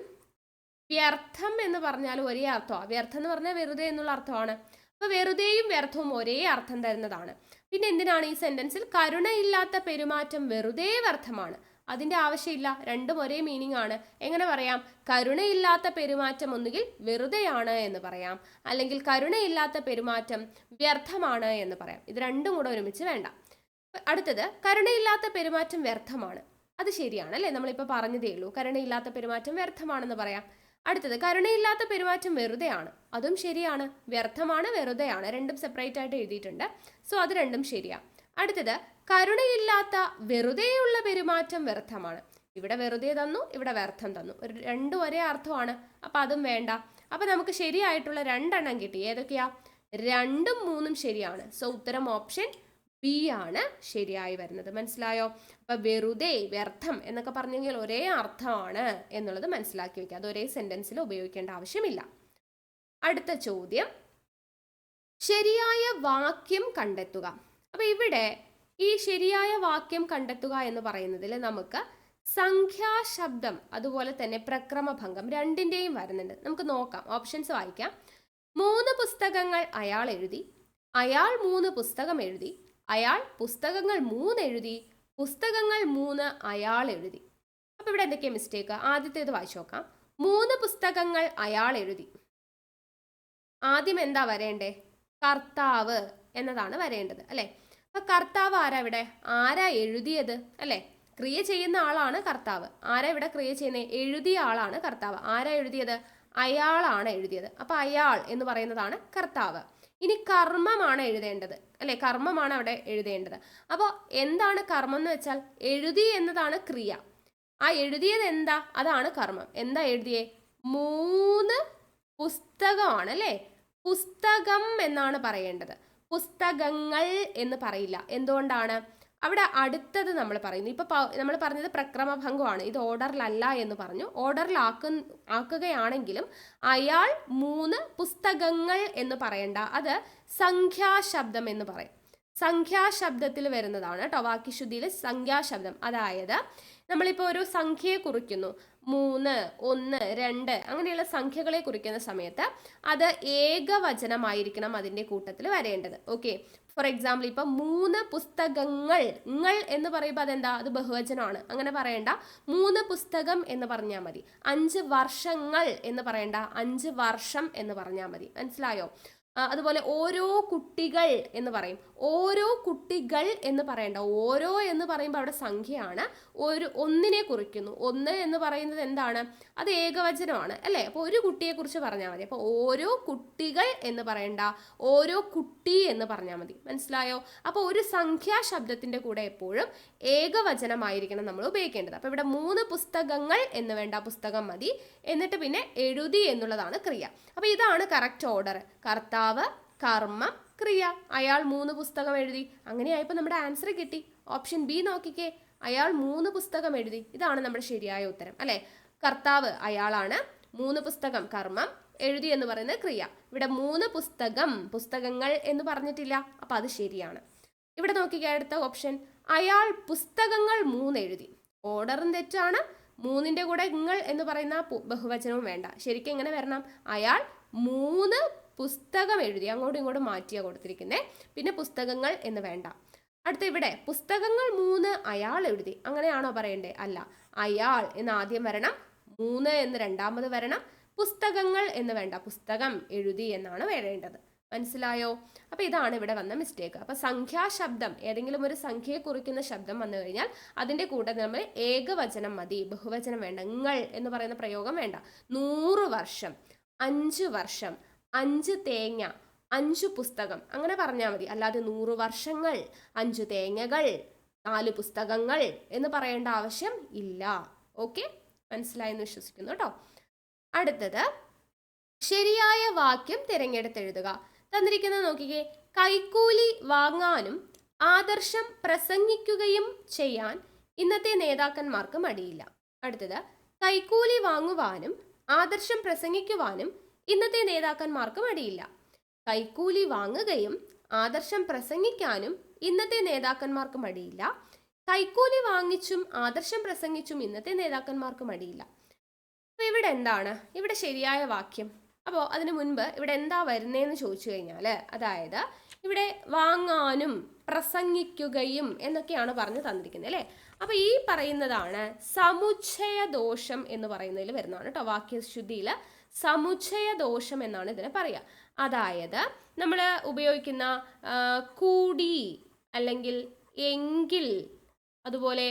വ്യർത്ഥം എന്ന് പറഞ്ഞാലും ഒരേ അർത്ഥമാണ്. വ്യർത്ഥം എന്ന് പറഞ്ഞാൽ വെറുതെ എന്നുള്ള അർത്ഥമാണ്. അപ്പോൾ വെറുതെയും വ്യർത്ഥവും ഒരേ അർത്ഥം തരുന്നതാണ്. പിന്നെ എന്തിനാണ് ഈ സെന്റൻസിൽ കരുണയില്ലാത്ത പെരുമാറ്റം വെറുതെ വ്യർത്ഥമാണ്? അതിന്റെ ആവശ്യമില്ല, രണ്ടും ഒരേ മീനിങ് ആണ്. എങ്ങനെ പറയാം? കരുണയില്ലാത്ത പെരുമാറ്റം ഒന്നുകിൽ വെറുതെയാണ് എന്ന് പറയാം, അല്ലെങ്കിൽ കരുണയില്ലാത്ത പെരുമാറ്റം വ്യർത്ഥമാണ് എന്ന് പറയാം. ഇത് രണ്ടും കൂടെ ഒരുമിച്ച് വേണ്ട. അടുത്തത്, കരുണയില്ലാത്ത പെരുമാറ്റം വ്യർത്ഥമാണ്. അത് ശരിയാണ് അല്ലേ, നമ്മളിപ്പോൾ പറഞ്ഞതേ ഉള്ളൂ. കരുണയില്ലാത്ത പെരുമാറ്റം വ്യർത്ഥമാണെന്ന് പറയാം. അടുത്തത്, കരുണയില്ലാത്ത പെരുമാറ്റം വെറുതെയാണ്. അതും ശരിയാണ്. വ്യർത്ഥമാണ്, വെറുതെയാണ്, രണ്ടും സെപ്പറേറ്റ് ആയിട്ട് എഴുതിയിട്ടുണ്ട്. സോ അത് രണ്ടും ശരിയാ. അടുത്തത്, കരുണയില്ലാത്ത വെറുതെയുള്ള പെരുമാറ്റം വ്യർത്ഥമാണ്. ഇവിടെ വെറുതെ തന്നു, ഇവിടെ വ്യർത്ഥം തന്നു, രണ്ടും ഒരേ അർത്ഥമാണ്. അപ്പം അതും വേണ്ട. അപ്പം നമുക്ക് ശരിയായിട്ടുള്ള രണ്ടെണ്ണം കിട്ടി. ഏതൊക്കെയാ? 2ഉം 3ഉം ശരിയാണ്. സോ ഉത്തരം ഓപ്ഷൻ ബി ആണ് ശരിയായി വരുന്നത്. മനസ്സിലായോ? അപ്പൊ വെറുതെ, വ്യർത്ഥം എന്നൊക്കെ പറഞ്ഞെങ്കിൽ ഒരേ അർത്ഥമാണ് എന്നുള്ളത് മനസ്സിലാക്കി വെക്കുക. അത് ഒരേ സെന്റൻസിൽ ഉപയോഗിക്കേണ്ട ആവശ്യമില്ല. അടുത്ത ചോദ്യം, ശരിയായ വാക്യം കണ്ടെത്തുക. അപ്പൊ ഇവിടെ ഈ ശരിയായ വാക്യം കണ്ടെത്തുക എന്ന് പറയുന്നതിൽ നമുക്ക് സംഖ്യാശബ്ദം അതുപോലെ തന്നെ പ്രക്രമഭംഗം രണ്ടിന്റെയും വരുന്നുണ്ട്. നമുക്ക് നോക്കാം, ഓപ്ഷൻസ് വായിക്കാം. 3 പുസ്തകങ്ങൾ അയാൾ എഴുതി, അയാൾ 3 പുസ്തകം എഴുതി, അയാൾ പുസ്തകങ്ങൾ 3 എഴുതി, പുസ്തകങ്ങൾ 3 അയാൾ എഴുതി. അപ്പൊ ഇവിടെ എന്തൊക്കെയാ മിസ്റ്റേക്ക്? ആദ്യത്തേത് വായിച്ചു നോക്കാം. 3 പുസ്തകങ്ങൾ അയാൾ എഴുതി. ആദ്യം എന്താ വരേണ്ടേ? കർത്താവ് എന്നതാണ് വരേണ്ടത് അല്ലെ. അപ്പൊ കർത്താവ് ആരാ ഇവിടെ? ആരാ എഴുതിയത് അല്ലെ? ക്രിയ ചെയ്യുന്ന ആളാണ് കർത്താവ്. ആരാ ഇവിടെ ക്രിയ ചെയ്യുന്നത്? എഴുതിയ ആളാണ് കർത്താവ്. ആരാ എഴുതിയത്? അയാളാണ് എഴുതിയത്. അപ്പൊ അയാൾ എന്ന് പറയുന്നതാണ് കർത്താവ്. ഇനി കർമ്മമാണ് എഴുതേണ്ടത് അല്ലെ, കർമ്മമാണ് അവിടെ എഴുതേണ്ടത്. അപ്പോൾ എന്താണ് കർമ്മം എന്ന് വെച്ചാൽ എഴുതി എന്നതാണ് ക്രിയ. ആ എഴുതിയത് എന്താ? അതാണ് കർമ്മം. എന്താ എഴുതിയേ? 3 പുസ്തകമാണ് അല്ലേ. പുസ്തകം എന്നാണ് പറയേണ്ടത്, പുസ്തകങ്ങൾ എന്ന് പറയില്ല. എന്തുകൊണ്ടാണ്? അവിടെ അടുത്തത് നമ്മൾ പറയുന്നു. ഇപ്പൊ നമ്മൾ പറഞ്ഞത് പ്രക്രമഭംഗമാണ്, ഇത് ഓർഡറിലല്ല എന്ന് പറഞ്ഞു. ഓർഡറിൽ ആക്കുകയാണെങ്കിലും അയാൾ 3 പുസ്തകങ്ങൾ എന്ന് പറയണ്ട, അത് സംഖ്യാശബ്ദം എന്ന് പറയും. സംഖ്യാശബ്ദത്തിൽ വരുന്നതാണ് കേട്ടോ, വാക്യശുദ്ധിയിൽ സംഖ്യാശബ്ദം. അതായത് നമ്മളിപ്പോൾ ഒരു സംഖ്യയെ കുറിക്കുന്നു, 3, 1, 2 അങ്ങനെയുള്ള സംഖ്യകളെ കുറിക്കുന്ന സമയത്ത് അത് ഏകവചനമായിരിക്കണം അതിൻ്റെ കൂട്ടത്തിൽ വരേണ്ടത്. ഓക്കെ, ഫോർ എക്സാമ്പിൾ ഇപ്പം 3 പുസ്തകങ്ങൾ, ങ്ങൾ എന്ന് പറയുമ്പോൾ അതെന്താ? അത് ബഹുവചനമാണ്, അങ്ങനെ പറയണ്ട. 3 പുസ്തകം എന്ന് പറഞ്ഞാൽ മതി. 5 വർഷങ്ങൾ എന്ന് പറയണ്ട, 5 വർഷം എന്ന് പറഞ്ഞാൽ മതി. മനസ്സിലായോ? അതുപോലെ ഓരോ കുട്ടികൾ എന്ന് പറയും, ഓരോ കുട്ടികൾ എന്ന് പറയണ്ട. ഓരോ എന്ന് പറയുമ്പോൾ അവിടെ സംഖ്യയാണ്, ഒന്നിനെ കുറിക്കുന്നു. 1 എന്ന് പറയുന്നത് എന്താണ്? അത് ഏകവചനമാണ് അല്ലേ. അപ്പോൾ ഒരു കുട്ടിയെ കുറിച്ച് പറഞ്ഞാൽ മതി. അപ്പോൾ ഓരോ കുട്ടികൾ എന്ന് പറയണ്ട, ഓരോ കുട്ടി എന്ന് പറഞ്ഞാൽ മതി. മനസ്സിലായോ? അപ്പോൾ ഒരു സംഖ്യാശബ്ദത്തിന്റെ കൂടെ എപ്പോഴും ഏകവചനമായിരിക്കണം നമ്മൾ ഉപയോഗിക്കേണ്ടത്. അപ്പോൾ ഇവിടെ 3 പുസ്തകങ്ങൾ എന്ന് വേണ്ട, പുസ്തകം മതി. എന്നിട്ട് പിന്നെ എഴുതി എന്നുള്ളതാണ് ക്രിയ. അപ്പോൾ ഇതാണ് കറക്റ്റ് ഓർഡർ. കർത്താവ്, കർമ്മം, ക്രിയ. അയാൾ 3 പുസ്തകം എഴുതി. അങ്ങനെയായപ്പോൾ നമ്മുടെ ആൻസർ കിട്ടി. ഓപ്ഷൻ ബി നോക്കിക്കേ, അയാൾ 3 പുസ്തകം എഴുതി. ഇതാണ് നമ്മുടെ ശരിയായ ഉത്തരം അല്ലെ. കർത്താവ് അയാളാണ്, 3 പുസ്തകം കർമ്മം, എഴുതി എന്ന് പറയുന്നത് ക്രിയ. ഇവിടെ 3 പുസ്തകം, പുസ്തകങ്ങൾ എന്ന് പറഞ്ഞിട്ടില്ല, അപ്പൊ അത് ശരിയാണ്. ഇവിടെ നോക്കിക്കേ, അടുത്ത ഓപ്ഷൻ, അയാൾ പുസ്തകങ്ങൾ 3 എഴുതി. ഓർഡറും തെറ്റാണ്. 3ന്റെ കൂടെ ങ്ങൾ എന്ന് പറയുന്ന ബഹുവചനവും വേണ്ട. ശരിക്കും എങ്ങനെ വരണം? അയാൾ 3 പുസ്തകം എഴുതി. അങ്ങോട്ടും ഇങ്ങോട്ടും മാറ്റിയാ കൊടുത്തിരിക്കുന്നത്. പിന്നെ പുസ്തകങ്ങൾ എന്ന് വേണ്ട. അടുത്ത ഇവിടെ പുസ്തകങ്ങൾ 3 അയാൾ എഴുതി. അങ്ങനെയാണോ പറയണ്ടേ? അല്ല, അയാൾ എന്ന് ആദ്യം വരണം, 3 എന്ന് രണ്ടാമത് വരണം, പുസ്തകങ്ങൾ എന്ന് വേണ്ട, പുസ്തകം എഴുതി എന്നാണ് വരേണ്ടത്. മനസ്സിലായോ? അപ്പൊ ഇതാണ് ഇവിടെ വന്ന മിസ്റ്റേക്ക്. അപ്പൊ സംഖ്യാശബ്ദം, ഏതെങ്കിലും ഒരു സംഖ്യയെ കുറിക്കുന്ന ശബ്ദം വന്നു കഴിഞ്ഞാൽ അതിന്റെ കൂടെ നമ്മൾ ഏകവചനം മതി, ബഹുവചനം വേണ്ട. ങ്ങൾ എന്ന് പറയുന്ന പ്രയോഗം വേണ്ട. 100 വർഷം, 5 വർഷം, 5 തേങ്ങ, 5 പുസ്തകം അങ്ങനെ പറഞ്ഞാൽ മതി. അല്ലാതെ 100 വർഷങ്ങൾ, 5 തേങ്ങകൾ, 4 പുസ്തകങ്ങൾ എന്ന് പറയേണ്ട ആവശ്യം ഇല്ല. ഓക്കെ, മനസ്സിലായെന്ന് വിശ്വസിക്കുന്നു കേട്ടോ. അടുത്തത്, ശരിയായ വാക്യം തിരഞ്ഞെടുത്തെഴുതുക. തന്നിരിക്കുന്നത് നോക്കിക്കേ, കൈക്കൂലി വാങ്ങാനും ആദർശം പ്രസംഗിക്കുകയും ചെയ്യാൻ ഇന്നത്തെ നേതാക്കന്മാർക്ക് മടിയില്ല. അടുത്തത്, കൈക്കൂലി വാങ്ങുവാനും ആദർശം പ്രസംഗിക്കുവാനും ഇന്നത്തെ നേതാക്കന്മാർക്ക് മടിയില്ല. കൈക്കൂലി വാങ്ങുകയും ആദർശം പ്രസംഗിക്കാനും ഇന്നത്തെ നേതാക്കന്മാർക്ക് മടിയില്ല. കൈക്കൂലി വാങ്ങിച്ചും ആദർശം പ്രസംഗിച്ചും ഇന്നത്തെ നേതാക്കന്മാർക്ക് മടിയില്ല. അപ്പൊ ഇവിടെ എന്താണ് ഇവിടെ ശരിയായ വാക്യം? അപ്പോൾ അതിന് മുൻപ് ഇവിടെ എന്താ വരുന്നതെന്ന് ചോദിച്ചു കഴിഞ്ഞാൽ, അതായത് ഇവിടെ വാങ്ങാനും പ്രസംഗിക്കുകയും എന്നൊക്കെയാണ് പറഞ്ഞു തന്നിരിക്കുന്നത് അല്ലേ. അപ്പോൾ ഈ പറയുന്നതാണ് സമുച്ചയദോഷം എന്ന് പറയുന്നതിൽ വരുന്നതാണ് കേട്ടോ. വാക്യശുദ്ധിയിൽ സമുച്ചയദോഷം എന്നാണ് ഇതിനെ പറയുക. അതായത് നമ്മൾ ഉപയോഗിക്കുന്ന കൂടി, അല്ലെങ്കിൽ എങ്കിൽ, അതുപോലെ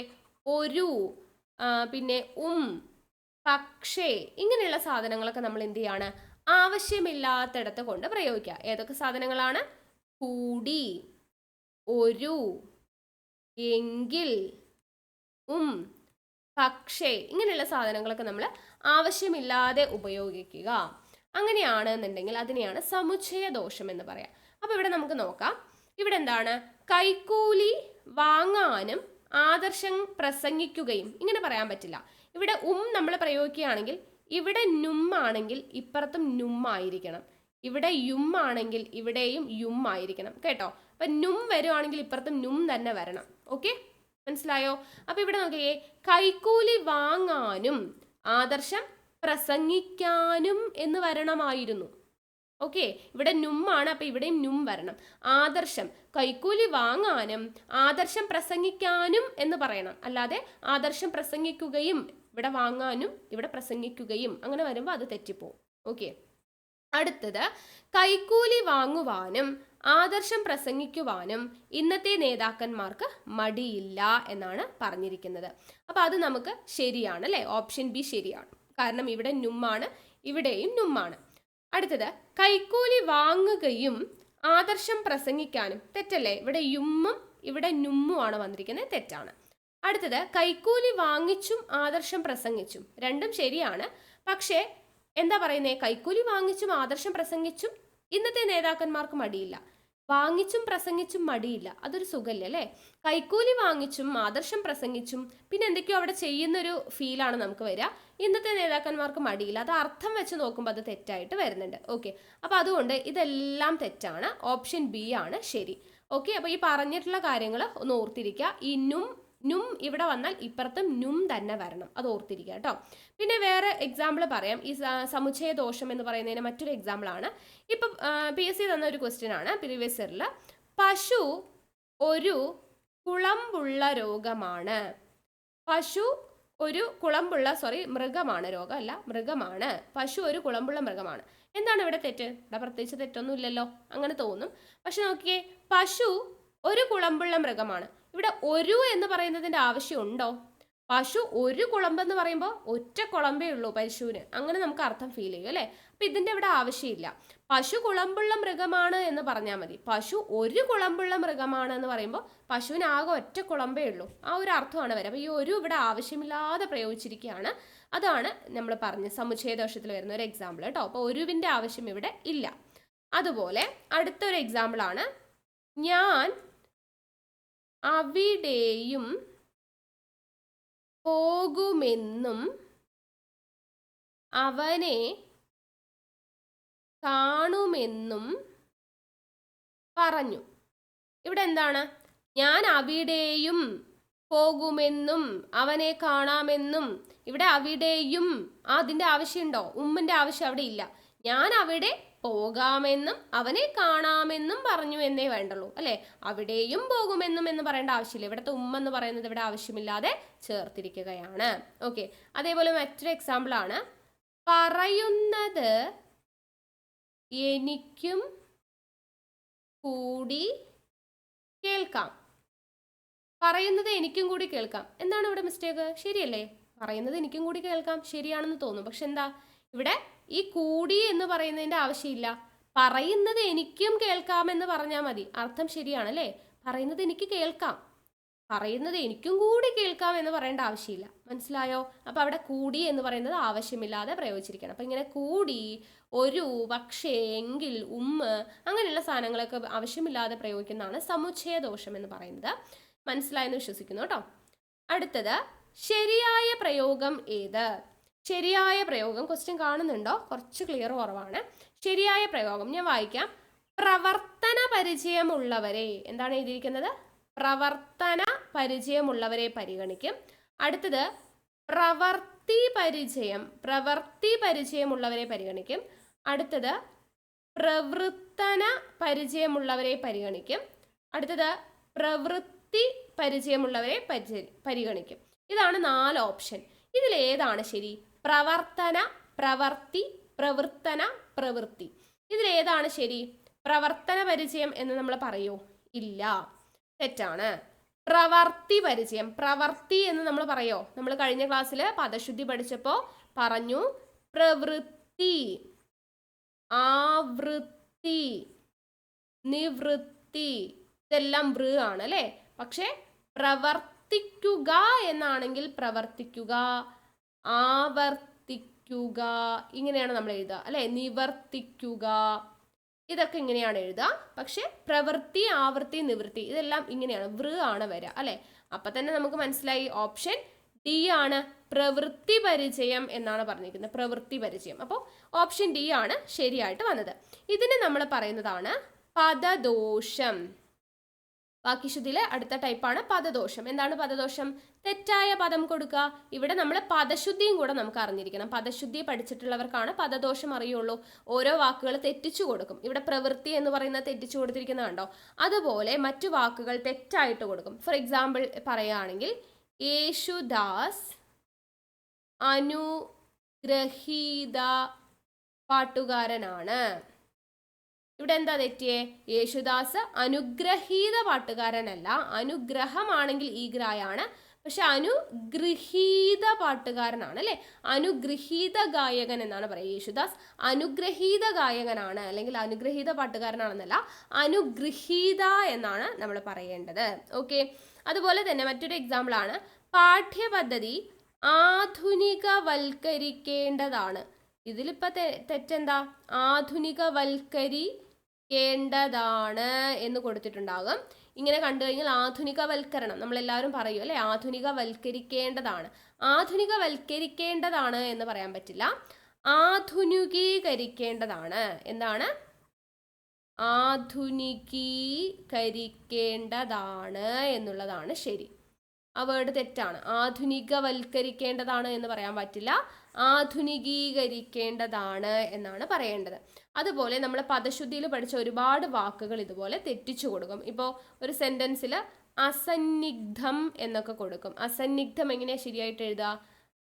ഒരു, പിന്നെ പക്ഷേ, ഇങ്ങനെയുള്ള സാധനങ്ങളൊക്കെ നമ്മൾ എന്ത് ചെയ്യാണ്, ആവശ്യമില്ലാത്തിടത്ത് കൊണ്ട് പ്രയോഗിക്കുക. ഏതൊക്കെ സാധനങ്ങളാണ്? കൂടി, ഒരു, എങ്കിൽ, പക്ഷേ, ഇങ്ങനെയുള്ള സാധനങ്ങളൊക്കെ നമ്മൾ ആവശ്യമില്ലാതെ ഉപയോഗിക്കുക. അങ്ങനെയാണെന്നുണ്ടെങ്കിൽ അതിനെയാണ് സമുച്ചയദോഷം എന്ന് പറയാം. അപ്പോൾ ഇവിടെ നമുക്ക് നോക്കാം. ഇവിടെ എന്താണ്? കൈക്കൂലി വാങ്ങാനും ആദർശം പ്രസംഗിക്കുകയും, ഇങ്ങനെ പറയാൻ പറ്റില്ല. ഇവിടെ നമ്മൾ പ്രയോഗിക്കുകയാണെങ്കിൽ ഇവിടെ ആണെങ്കിൽ ഇപ്പുറത്തും ആയിരിക്കണം, ഇവിടെ ആണെങ്കിൽ ഇവിടെയും ആയിരിക്കണം കേട്ടോ. അപ്പൊ വരുവാണെങ്കിൽ ഇപ്പുറത്തും തന്നെ വരണം. ഓക്കെ, മനസ്സിലായോ? അപ്പൊ ഇവിടെ നോക്കിയേ, കൈക്കൂലി വാങ്ങാനും ആദർശം പ്രസംഗിക്കാനും എന്ന് വരണമായിരുന്നു. ഓക്കെ, ഇവിടെ ആണ്, അപ്പൊ ഇവിടെയും വരണം. ആദർശം, കൈക്കൂലി വാങ്ങാനും ആദർശം പ്രസംഗിക്കാനും എന്ന് പറയണം. അല്ലാതെ ആദർശം പ്രസംഗിക്കുകയും, ഇവിടെ വാങ്ങാനും ഇവിടെ പ്രസംഗിക്കുകയും, അങ്ങനെ വരുമ്പോൾ അത് തെറ്റിപ്പോവും. ഓക്കെ, അടുത്തത് കൈക്കൂലി വാങ്ങുവാനും ആദർശം പ്രസംഗിക്കുവാനും ഇന്നത്തെ നേതാക്കന്മാർക്ക് മടിയില്ല എന്നാണ് പറഞ്ഞിരിക്കുന്നത്. അപ്പൊ അത് നമുക്ക് ശരിയാണ് അല്ലേ. ഓപ്ഷൻ ബി ശരിയാണ്. കാരണം ഇവിടെ ആണ്, ഇവിടെയും ആണ്. അടുത്തത് കൈക്കൂലി വാങ്ങുകയും ആദർശം പ്രസംഗിക്കാനും, തെറ്റല്ലേ. ഇവിടെ ഇവിടെ ആണ് വന്നിരിക്കുന്നത്, തെറ്റാണ്. അടുത്തത് കൈക്കൂലി വാങ്ങിച്ചും ആദർശം പ്രസംഗിച്ചും, രണ്ടും ശരിയാണ്. പക്ഷേ എന്താ പറയുന്നത്? കൈക്കൂലി വാങ്ങിച്ചും ആദർശം പ്രസംഗിച്ചും ഇന്നത്തെ നേതാക്കന്മാർക്ക് മടിയില്ല. വാങ്ങിച്ചും പ്രസംഗിച്ചും മടിയില്ല, അതൊരു സുഖല്ലേ അല്ലേ. കൈക്കൂലി വാങ്ങിച്ചും ആദർശം പ്രസംഗിച്ചും പിന്നെ എന്തൊക്കെയോ അവിടെ ചെയ്യുന്നൊരു ഫീലാണ് നമുക്ക് വരിക. ഇന്നത്തെ നേതാക്കന്മാർക്ക് മടിയില്ല, അത് അർത്ഥം വെച്ച് നോക്കുമ്പോൾ അത് തെറ്റായിട്ട് വരുന്നുണ്ട്. ഓക്കെ, അപ്പൊ അതുകൊണ്ട് ഇതെല്ലാം തെറ്റാണ്. ഓപ്ഷൻ ബി ആണ് ശരി. ഓക്കെ, അപ്പൊ ഈ പറഞ്ഞിട്ടുള്ള കാര്യങ്ങൾ ഒന്ന് ഓർത്തിരിക്കുക. ഈ ഇവിടെ വന്നാൽ ഇപ്പുറത്തും തന്നെ വരണം, അത് ഓർത്തിരിക്കുക കേട്ടോ. പിന്നെ വേറെ എക്സാമ്പിൾ പറയാം. ഈ സമുച്ചയ ദോഷം എന്ന് പറയുന്നതിന് മറ്റൊരു എക്സാമ്പിൾ ആണ്. ഇപ്പം PSC തന്ന ഒരു ക്വസ്റ്റ്യൻ ആണ് പ്രീവിയസ് ഇയറിൽ. പശു ഒരു കുളമ്പുള്ള രോഗമാണ്. പശു ഒരു കുളമ്പുള്ള, മൃഗമാണ്, രോഗമല്ല, മൃഗമാണ്. പശു ഒരു കുളമ്പുള്ള മൃഗമാണ്. എന്താണ് ഇവിടെ തെറ്റ്? ഇവിടെ പ്രത്യേകിച്ച് തെറ്റൊന്നും ഇല്ലല്ലോ, അങ്ങനെ തോന്നും. പക്ഷെ നോക്കിയേ, പശു ഒരു കുളമ്പുള്ള മൃഗമാണ്. ഇവിടെ ഒരു എന്ന് പറയുന്നതിന്റെ ആവശ്യമുണ്ടോ? പശു ഒരു കുളമ്പെന്ന് പറയുമ്പോൾ ഒറ്റ കുളമ്പേ ഉള്ളൂ പശുവിന്, അങ്ങനെ നമുക്ക് അർത്ഥം ഫീൽ ചെയ്യും അല്ലേ. അപ്പൊ ഇതിന്റെ ഇവിടെ ആവശ്യമില്ല. പശു കുളമ്പുള്ള മൃഗമാണ് എന്ന് പറഞ്ഞാൽ മതി. പശു ഒരു കുളമ്പുള്ള മൃഗമാണ് എന്ന് പറയുമ്പോൾ പശുവിന് ആകെ ഒറ്റ കുളമ്പേ ഉള്ളൂ, ആ ഒരു അർത്ഥമാണ് വരിക. അപ്പൊ ഈ ഒരു ഇവിടെ ആവശ്യമില്ലാതെ പ്രയോഗിച്ചിരിക്കുകയാണ്. അതാണ് നമ്മൾ പറഞ്ഞ സമുച്ചയദോഷത്തിൽ വരുന്ന ഒരു എക്സാമ്പിൾ കേട്ടോ. അപ്പൊ ഒരുവിന്റെ ആവശ്യം ഇവിടെ ഇല്ല. അതുപോലെ അടുത്തൊരു എക്സാമ്പിൾ ആണ്, ഞാൻ അവിടെയും പോകുമെന്നും അവനെ കാണുമെന്നും പറഞ്ഞു. ഇവിടെ എന്താണ്? ഞാൻ അവിടെയും പോകുമെന്നും അവനെ കാണാമെന്നും. ഇവിടെ അവിടെയും അതിന്റെ ആവശ്യമുണ്ടോ? ഉമ്മിന്റെ ആവശ്യം അവിടെ ഇല്ല. ഞാൻ അവിടെ പോകാമെന്നും അവനെ കാണാമെന്നും പറഞ്ഞു എന്നേ വേണ്ടുള്ളൂ അല്ലെ. അവിടെയും പോകുമെന്നും എന്ന് പറയേണ്ട ആവശ്യമില്ല. ഇവിടുത്തെ എന്ന് പറയുന്നത് ഇവിടെ ആവശ്യമില്ലാതെ ചേർത്തിരിക്കുകയാണ്. ഓക്കെ, അതേപോലെ മറ്റൊരു എക്സാമ്പിൾ ആണ്, പറയുന്നത് എനിക്കും കൂടി കേൾക്കാം. പറയുന്നത് എനിക്കും കൂടി കേൾക്കാം. എന്താണ് ഇവിടെ മിസ്റ്റേക്ക്? ശരിയല്ലേ, പറയുന്നത് എനിക്കും കൂടി കേൾക്കാം ശരിയാണെന്ന് തോന്നും. പക്ഷെ എന്താ ഇവിടെ ഈ കൂടി എന്ന് പറയുന്നതിന്റെ ആവശ്യമില്ല. പറയുന്നത് എനിക്കും കേൾക്കാമെന്ന് പറഞ്ഞാൽ മതി, അർത്ഥം ശരിയാണല്ലേ. പറയുന്നത് എനിക്ക് കേൾക്കാം, പറയുന്നത് എനിക്കും കൂടി കേൾക്കാം എന്ന് പറയേണ്ട ആവശ്യമില്ല. മനസ്സിലായോ? അപ്പൊ അവിടെ കൂടി എന്ന് പറയുന്നത് ആവശ്യമില്ലാതെ പ്രയോഗിച്ചിരിക്കണം. അപ്പൊ ഇങ്ങനെ കൂടി, ഒരു, പക്ഷേ, എങ്കിൽ, അങ്ങനെയുള്ള സാധനങ്ങളൊക്കെ ആവശ്യമില്ലാതെ പ്രയോഗിക്കുന്നതാണ് സമുച്ചയ ദോഷം എന്ന് പറയുന്നത്. മനസ്സിലായെന്ന് വിശ്വസിക്കുന്നു കേട്ടോ. അടുത്തത് ശരിയായ പ്രയോഗം ഏത്? ശരിയായ പ്രയോഗം ക്വസ്റ്റ്യൻ കാണുന്നുണ്ടോ? കുറച്ച് ക്ലിയർ കുറവാണ്. ശരിയായ പ്രയോഗം ഞാൻ വായിക്കാം. പ്രവർത്തന പരിചയമുള്ളവരെ, എന്താണ് എഴുതിയിരിക്കുന്നത്? പ്രവർത്തന പരിചയമുള്ളവരെ പരിഗണിക്കും. അടുത്തത് പ്രവൃത്തി പരിചയമുള്ളവരെ പരിഗണിക്കും. അടുത്തത് പ്രവൃത്തന പരിചയമുള്ളവരെ പരിഗണിക്കും. അടുത്തത് പ്രവൃത്തി പരിചയമുള്ളവരെ പരിഗണിക്കും. ഇതാണ് 4 ഓപ്ഷൻ. ഇതിലേതാണ് ശരി? പ്രവർത്തന, പ്രവർത്തി, പ്രവർത്തന, പ്രവൃത്തി. ഇതിലേതാണ് ശരി? പ്രവർത്തന പരിചയം എന്ന് നമ്മൾ പറയൂ? ഇല്ല, തെറ്റാണ്. പ്രവർത്തി പരിചയം, പ്രവർത്തി എന്ന് നമ്മൾ പറയോ? നമ്മൾ കഴിഞ്ഞ ക്ലാസ്സിൽ പദശുദ്ധി പഠിച്ചപ്പോൾ പറഞ്ഞു പ്രവൃത്തി, ആവൃത്തി, നിവൃത്തി, ഇതെല്ലാം വൃ ആണ് അല്ലേ? പക്ഷെ പ്രവർത്തിക്കുക എന്നാണെങ്കിൽ പ്രവർത്തിക്കുക, ആവർത്തിക്കുക, ഇങ്ങനെയാണ് നമ്മൾ എഴുതുക അല്ലെ? നിവർത്തിക്കുക, ഇതൊക്കെ ഇങ്ങനെയാണ് എഴുതുക. പക്ഷെ പ്രവൃത്തി, ആവൃത്തി, നിവൃത്തി ഇതെല്ലാം ഇങ്ങനെയാണ്, വൃ ആണ് വരിക അല്ലെ? അപ്പൊ തന്നെ നമുക്ക് മനസ്സിലായി ഓപ്ഷൻ ഡി ആണ് പ്രവൃത്തി പരിചയം എന്നാണ് പറഞ്ഞിരിക്കുന്നത്. പ്രവൃത്തി പരിചയം. അപ്പോൾ ഓപ്ഷൻ ഡി ആണ് ശരിയായിട്ട് വന്നത്. ഇതിന് നമ്മൾ പറയുന്നതാണ് പദദോഷം. വാക്യശുദ്ധിയിലെ അടുത്ത ടൈപ്പാണ് പദദോഷം. എന്താണ് പദദോഷം? തെറ്റായ പദം കൊടുക്കുക. ഇവിടെ നമ്മൾ പദശുദ്ധിയും കൂടെ നമുക്ക് അറിഞ്ഞിരിക്കണം. പദശുദ്ധി പഠിച്ചിട്ടുള്ളവർക്കാണ് പദദോഷം അറിയുള്ളൂ. ഓരോ വാക്കുകൾ തെറ്റിച്ചു കൊടുക്കും. ഇവിടെ പ്രവൃത്തി എന്ന് പറയുന്നത് തെറ്റിച്ചു കൊടുത്തിരിക്കുന്നത് കണ്ടോ? അതുപോലെ മറ്റു വാക്കുകൾ തെറ്റായിട്ട് കൊടുക്കും. ഫോർ എക്സാമ്പിൾ പറയുകയാണെങ്കിൽ യേശുദാസ് അനുഗ്രഹീത പാട്ടുകാരനാണ്. ഇവിടെ എന്താ തെറ്റിയേ? യേശുദാസ് അനുഗ്രഹീത പാട്ടുകാരനല്ല. അനുഗ്രഹമാണെങ്കിൽ ഈ ഗ്രായാണ്, പക്ഷെ അനുഗൃഹീത പാട്ടുകാരനാണ് അല്ലെ? അനുഗൃഹീത ഗായകൻ എന്നാണ് പറയുക. യേശുദാസ് അനുഗ്രഹീത ഗായകനാണ് അല്ലെങ്കിൽ അനുഗ്രഹീത പാട്ടുകാരനാണെന്നല്ല, അനുഗൃഹീത എന്നാണ് നമ്മൾ പറയേണ്ടത്. ഓക്കെ. അതുപോലെ തന്നെ മറ്റൊരു എക്സാമ്പിൾ ആണ് പാഠ്യപദ്ധതി ആധുനികവൽക്കരിക്കേണ്ടതാണ്. ഇതിലിപ്പോൾ തെറ്റെന്താ? ആധുനികവൽക്കരിക്കേണ്ടതാണ് എന്ന് കൊടുത്തിട്ടുണ്ടാകും. ഇങ്ങനെ കണ്ടു കഴിഞ്ഞാൽ ആധുനികവൽക്കരണം നമ്മളെല്ലാവരും പറയും അല്ലെ? ആധുനികവൽക്കരിക്കേണ്ടതാണ്. ആധുനികവൽക്കരിക്കേണ്ടതാണ് എന്ന് പറയാൻ പറ്റില്ല. ആധുനികീകരിക്കേണ്ടതാണ്. എന്താണ്? ആധുനികീകരിക്കേണ്ടതാണ് എന്നുള്ളതാണ് ശരി. ആ വേർഡ് തെറ്റാണ്. ആധുനികവൽക്കരിക്കേണ്ടതാണ് എന്ന് പറയാൻ പറ്റില്ല. ആധുനികീകരിക്കേണ്ടതാണ് എന്നാണ് പറയേണ്ടത്. അതുപോലെ നമ്മൾ പദശുദ്ധിയിൽ പഠിച്ച ഒരുപാട് വാക്കുകൾ ഇതുപോലെ തെറ്റിച്ചു കൊടുക്കും. ഇപ്പോൾ ഒരു സെന്റൻസിൽ അസന്നിഗ്ധം എന്നൊക്കെ കൊടുക്കും. അസന്നിഗ്ധം എങ്ങനെയാ ശരിയായിട്ട് എഴുതുക?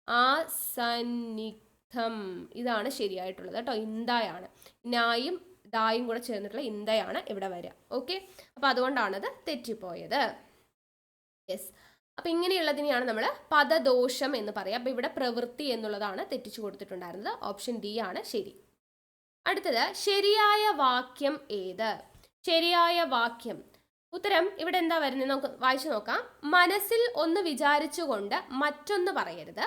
അസന്നിഗ്ധം, ഇതാണ് ശരിയായിട്ടുള്ളത് കേട്ടോ. ഇന്ദയാണ്, നായും ദായും കൂടെ ചേർന്നിട്ടുള്ള ഇന്ദയാണ് ഇവിടെ വരിക. ഓക്കെ. അപ്പൊ അതുകൊണ്ടാണത് തെറ്റിപ്പോയത്. യെസ്. അപ്പൊ ഇങ്ങനെയുള്ളതിനെയാണ് നമ്മൾ പദദോഷം എന്ന് പറയുക. അപ്പൊ ഇവിടെ പ്രവൃത്തി എന്നുള്ളതാണ് തെറ്റിച്ചു കൊടുത്തിട്ടുണ്ടായിരുന്നത്. ഓപ്ഷൻ ഡി ആണ് ശരി. അടുത്തത് ശരിയായ വാക്യം ഏത്? ശരിയായ വാക്യം ഉത്തരം ഇവിടെ എന്താ വരുന്നത് നമുക്ക് വായിച്ചു നോക്കാം. മനസ്സിൽ ഒന്ന് വിചാരിച്ചുകൊണ്ട് മറ്റൊന്ന് പറയരുത്.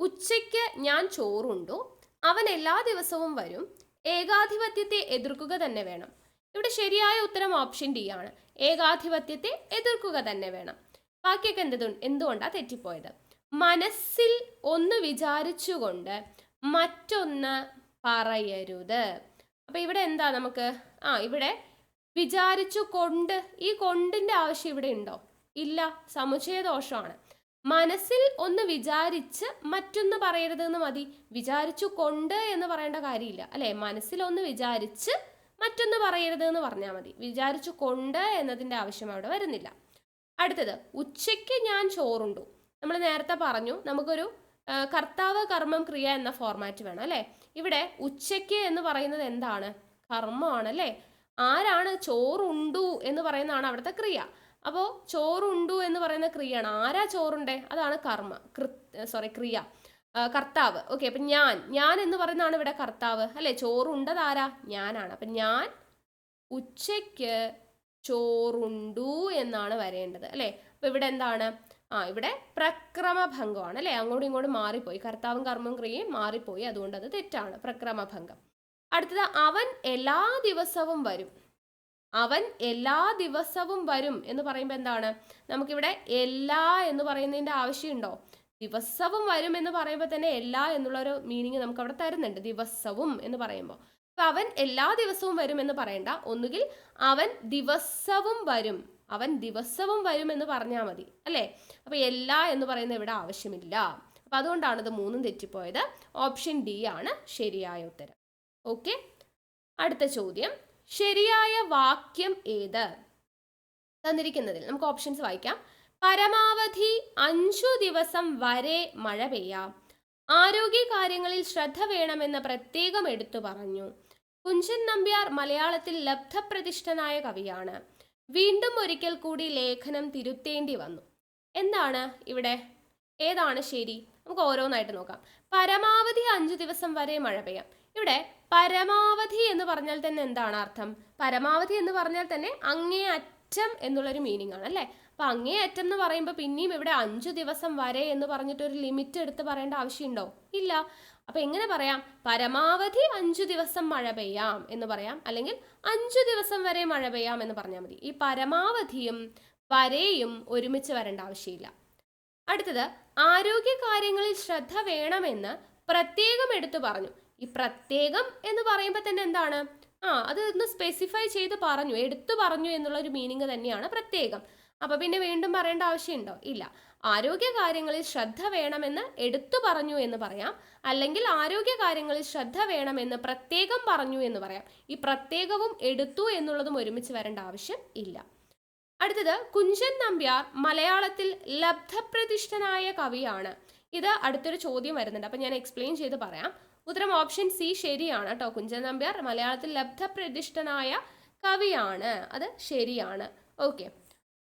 ഉച്ചയ്ക്ക് ഞാൻ ചോറുണ്ടു. അവൻ എല്ലാ ദിവസവും വരും. ഏകാധിപത്യത്തെ എതിർക്കുക തന്നെ വേണം. ഇവിടെ ശരിയായ ഉത്തരം ഓപ്ഷൻ ഡി ആണ്. ഏകാധിപത്യത്തെ എതിർക്കുക തന്നെ വേണം. ബാക്കിയൊക്കെ എന്തുകൊണ്ടാ തെറ്റിപ്പോയത്? മനസ്സിൽ ഒന്ന് വിചാരിച്ചുകൊണ്ട് മറ്റൊന്ന് പറയരുത്. അപ്പൊ ഇവിടെ എന്താ നമുക്ക് ഇവിടെ വിചാരിച്ചു കൊണ്ട്, ഈ കൊണ്ടിന്റെ ആവശ്യം ഇവിടെ ഉണ്ടോ? ഇല്ല, സമുച്ചയദോഷമാണ്. മനസ്സിൽ ഒന്ന് വിചാരിച്ച് മറ്റൊന്ന് പറയരുത് എന്ന് മതി. വിചാരിച്ചു കൊണ്ട് എന്ന് പറയേണ്ട കാര്യമില്ല അല്ലെ? മനസ്സിൽ ഒന്ന് വിചാരിച്ച് മറ്റൊന്ന് പറയരുത് എന്ന് പറഞ്ഞാൽ മതി. വിചാരിച്ചു കൊണ്ട് എന്നതിന്റെ ആവശ്യം അവിടെ വരുന്നില്ല. അടുത്തത് ഉച്ചയ്ക്ക് ഞാൻ ചോറുണ്ടു. നമ്മൾ നേരത്തെ പറഞ്ഞു നമുക്കൊരു കർത്താവ് കർമ്മം ക്രിയ എന്ന ഫോർമാറ്റ് വേണം അല്ലെ? ഇവിടെ ഉച്ചയ്ക്ക് എന്ന് പറയുന്നത് എന്താണ്? കർമ്മമാണ് അല്ലെ? ആരാണ്? ചോറുണ്ടു എന്ന് പറയുന്നതാണ് അവിടുത്തെ ക്രിയ. അപ്പോൾ ചോറുണ്ടു എന്ന് പറയുന്ന ക്രിയയാണ്. ആരാ ചോറുണ്ടേ? അതാണ് ക്രിയ, കർത്താവ്. ഓക്കെ. അപ്പൊ ഞാൻ എന്ന് പറയുന്നതാണ് ഇവിടെ കർത്താവ് അല്ലെ? ചോറുണ്ടത് ആരാ? ഞാനാണ്. അപ്പൊ ഞാൻ ഉച്ചയ്ക്ക് ചോറുണ്ടു എന്നാണ് വരേണ്ടത് അല്ലെ? അപ്പൊ ഇവിടെ എന്താണ്? ഇവിടെ പ്രക്രമഭംഗമാണ് അല്ലെ? അങ്ങോട്ടും ഇങ്ങോട്ടും മാറിപ്പോയി. കർത്താവും കർമ്മവും ക്രിയയും മാറിപ്പോയി. അതുകൊണ്ട് അത് തെറ്റാണ്, പ്രക്രമഭംഗം. അടുത്തത് അവൻ എല്ലാ ദിവസവും വരും. അവൻ എല്ലാ ദിവസവും വരും എന്ന് പറയുമ്പോൾ എന്താണ്? നമുക്കിവിടെ എല്ലാ എന്ന് പറയുന്നതിന്റെ ആവശ്യമുണ്ടോ? ദിവസവും വരും എന്ന് പറയുമ്പോൾ തന്നെ എല്ലാ എന്നുള്ളൊരു മീനിങ് നമുക്ക് അവിടെ തരുന്നുണ്ട്. ദിവസവും എന്ന് പറയുമ്പോൾ അപ്പൊ അവൻ എല്ലാ ദിവസവും വരും എന്ന് പറയണ്ട. ഒന്നുകിൽ അവൻ ദിവസവും വരും, അവൻ ദിവസവും വരും എന്ന് പറഞ്ഞാൽ മതി അല്ലേ? അപ്പൊ എല്ലാ എന്ന് പറയുന്നത് ഇവിടെ ആവശ്യമില്ല. അപ്പൊ അതുകൊണ്ടാണ് ഇത് മൂന്നും തെറ്റിപ്പോയത്. ഓപ്ഷൻ ഡി ആണ് ശരിയായ ഉത്തരം. ഓക്കെ. അടുത്ത ചോദ്യം, ശരിയായ വാക്യം ഏത്? തന്നിരിക്കുന്നതിൽ നമുക്ക് ഓപ്ഷൻസ് വായിക്കാം. പരമാവധി 5 ദിവസം വരെ മഴ പെയ്യാം. ആരോഗ്യ കാര്യങ്ങളിൽ ശ്രദ്ധ വേണമെന്ന് പ്രത്യേകം എടുത്തു പറഞ്ഞു. കുഞ്ചൻ നമ്പ്യാർ മലയാളത്തിൽ ലബ്ധപ്രതിഷ്ഠനായ കവിയാണ്. വീണ്ടും ഒരിക്കൽ കൂടി ലേഖനം തിരുത്തേണ്ടി വന്നു. എന്താണ് ഇവിടെ? ഏതാണ് ശരി? നമുക്ക് ഓരോന്നായിട്ട് നോക്കാം. പരമാവധി 5 ദിവസം വരെ മഴ പെയ്യാം. ഇവിടെ പരമാവധി എന്ന് പറഞ്ഞാൽ തന്നെ എന്താണ് അർത്ഥം? പരമാവധി എന്ന് പറഞ്ഞാൽ തന്നെ അങ്ങേ അറ്റം എന്നുള്ളൊരു മീനിങ് ആണ് അല്ലേ? അപ്പൊ അങ്ങേ അറ്റം എന്ന് പറയുമ്പോൾ പിന്നെയും ഇവിടെ 5 ദിവസം വരെ എന്ന് പറഞ്ഞിട്ട് ഒരു ലിമിറ്റ് എടുത്ത് പറയേണ്ട ആവശ്യമുണ്ടോ? ഇല്ല. അപ്പൊ എങ്ങനെ പറയാം? പരമാവധി 5 ദിവസം മഴ പെയ്യാം എന്ന് പറയാം, അല്ലെങ്കിൽ 5 ദിവസം വരെ മഴ പെയ്യാം എന്ന് പറഞ്ഞാൽ മതി. ഈ പരമാവധിയും വരെയും ഒരുമിച്ച് വരേണ്ട ആവശ്യമില്ല. അടുത്തത്, ആരോഗ്യ കാര്യങ്ങളിൽ ശ്രദ്ധ വേണമെന്ന് പ്രത്യേകം എടുത്തു പറഞ്ഞു. ഈ പ്രത്യേകം എന്ന് പറയുമ്പോൾ തന്നെ എന്താണ്? അത് ഒന്ന് സ്പെസിഫൈ ചെയ്ത് പറഞ്ഞു, എടുത്തു പറഞ്ഞു എന്നുള്ള ഒരു മീനിങ് തന്നെയാണ് പ്രത്യേകം. അപ്പൊ പിന്നെ വീണ്ടും പറയേണ്ട ആവശ്യമുണ്ടോ? ഇല്ല. ആരോഗ്യ കാര്യങ്ങളിൽ ശ്രദ്ധ വേണമെന്ന് എടുത്തു പറഞ്ഞു എന്ന് പറയാം, അല്ലെങ്കിൽ ആരോഗ്യ കാര്യങ്ങളിൽ ശ്രദ്ധ വേണമെന്ന് പ്രത്യേകം പറഞ്ഞു എന്ന് പറയാം. ഈ പ്രത്യേകവും എടുത്തു എന്നുള്ളതും ഒരുമിച്ച് വരേണ്ട ആവശ്യം ഇല്ല. അടുത്തത്, കുഞ്ചൻ നമ്പ്യാർ മലയാളത്തിൽ ലബ്ധപ്രതിഷ്ഠനായ കവിയാണ്. ഇത് അടുത്തൊരു ചോദ്യം വരുന്നുണ്ട്, അപ്പൊ ഞാൻ എക്സ്പ്ലെയിൻ ചെയ്ത് പറയാം. ഉത്തരം ഓപ്ഷൻ സി ശരിയാണ് കേട്ടോ. കുഞ്ചൻ നമ്പ്യാർ മലയാളത്തിൽ ലബ്ധപ്രതിഷ്ഠനായ കവിയാണ്, അത് ശരിയാണ്. ഓക്കെ.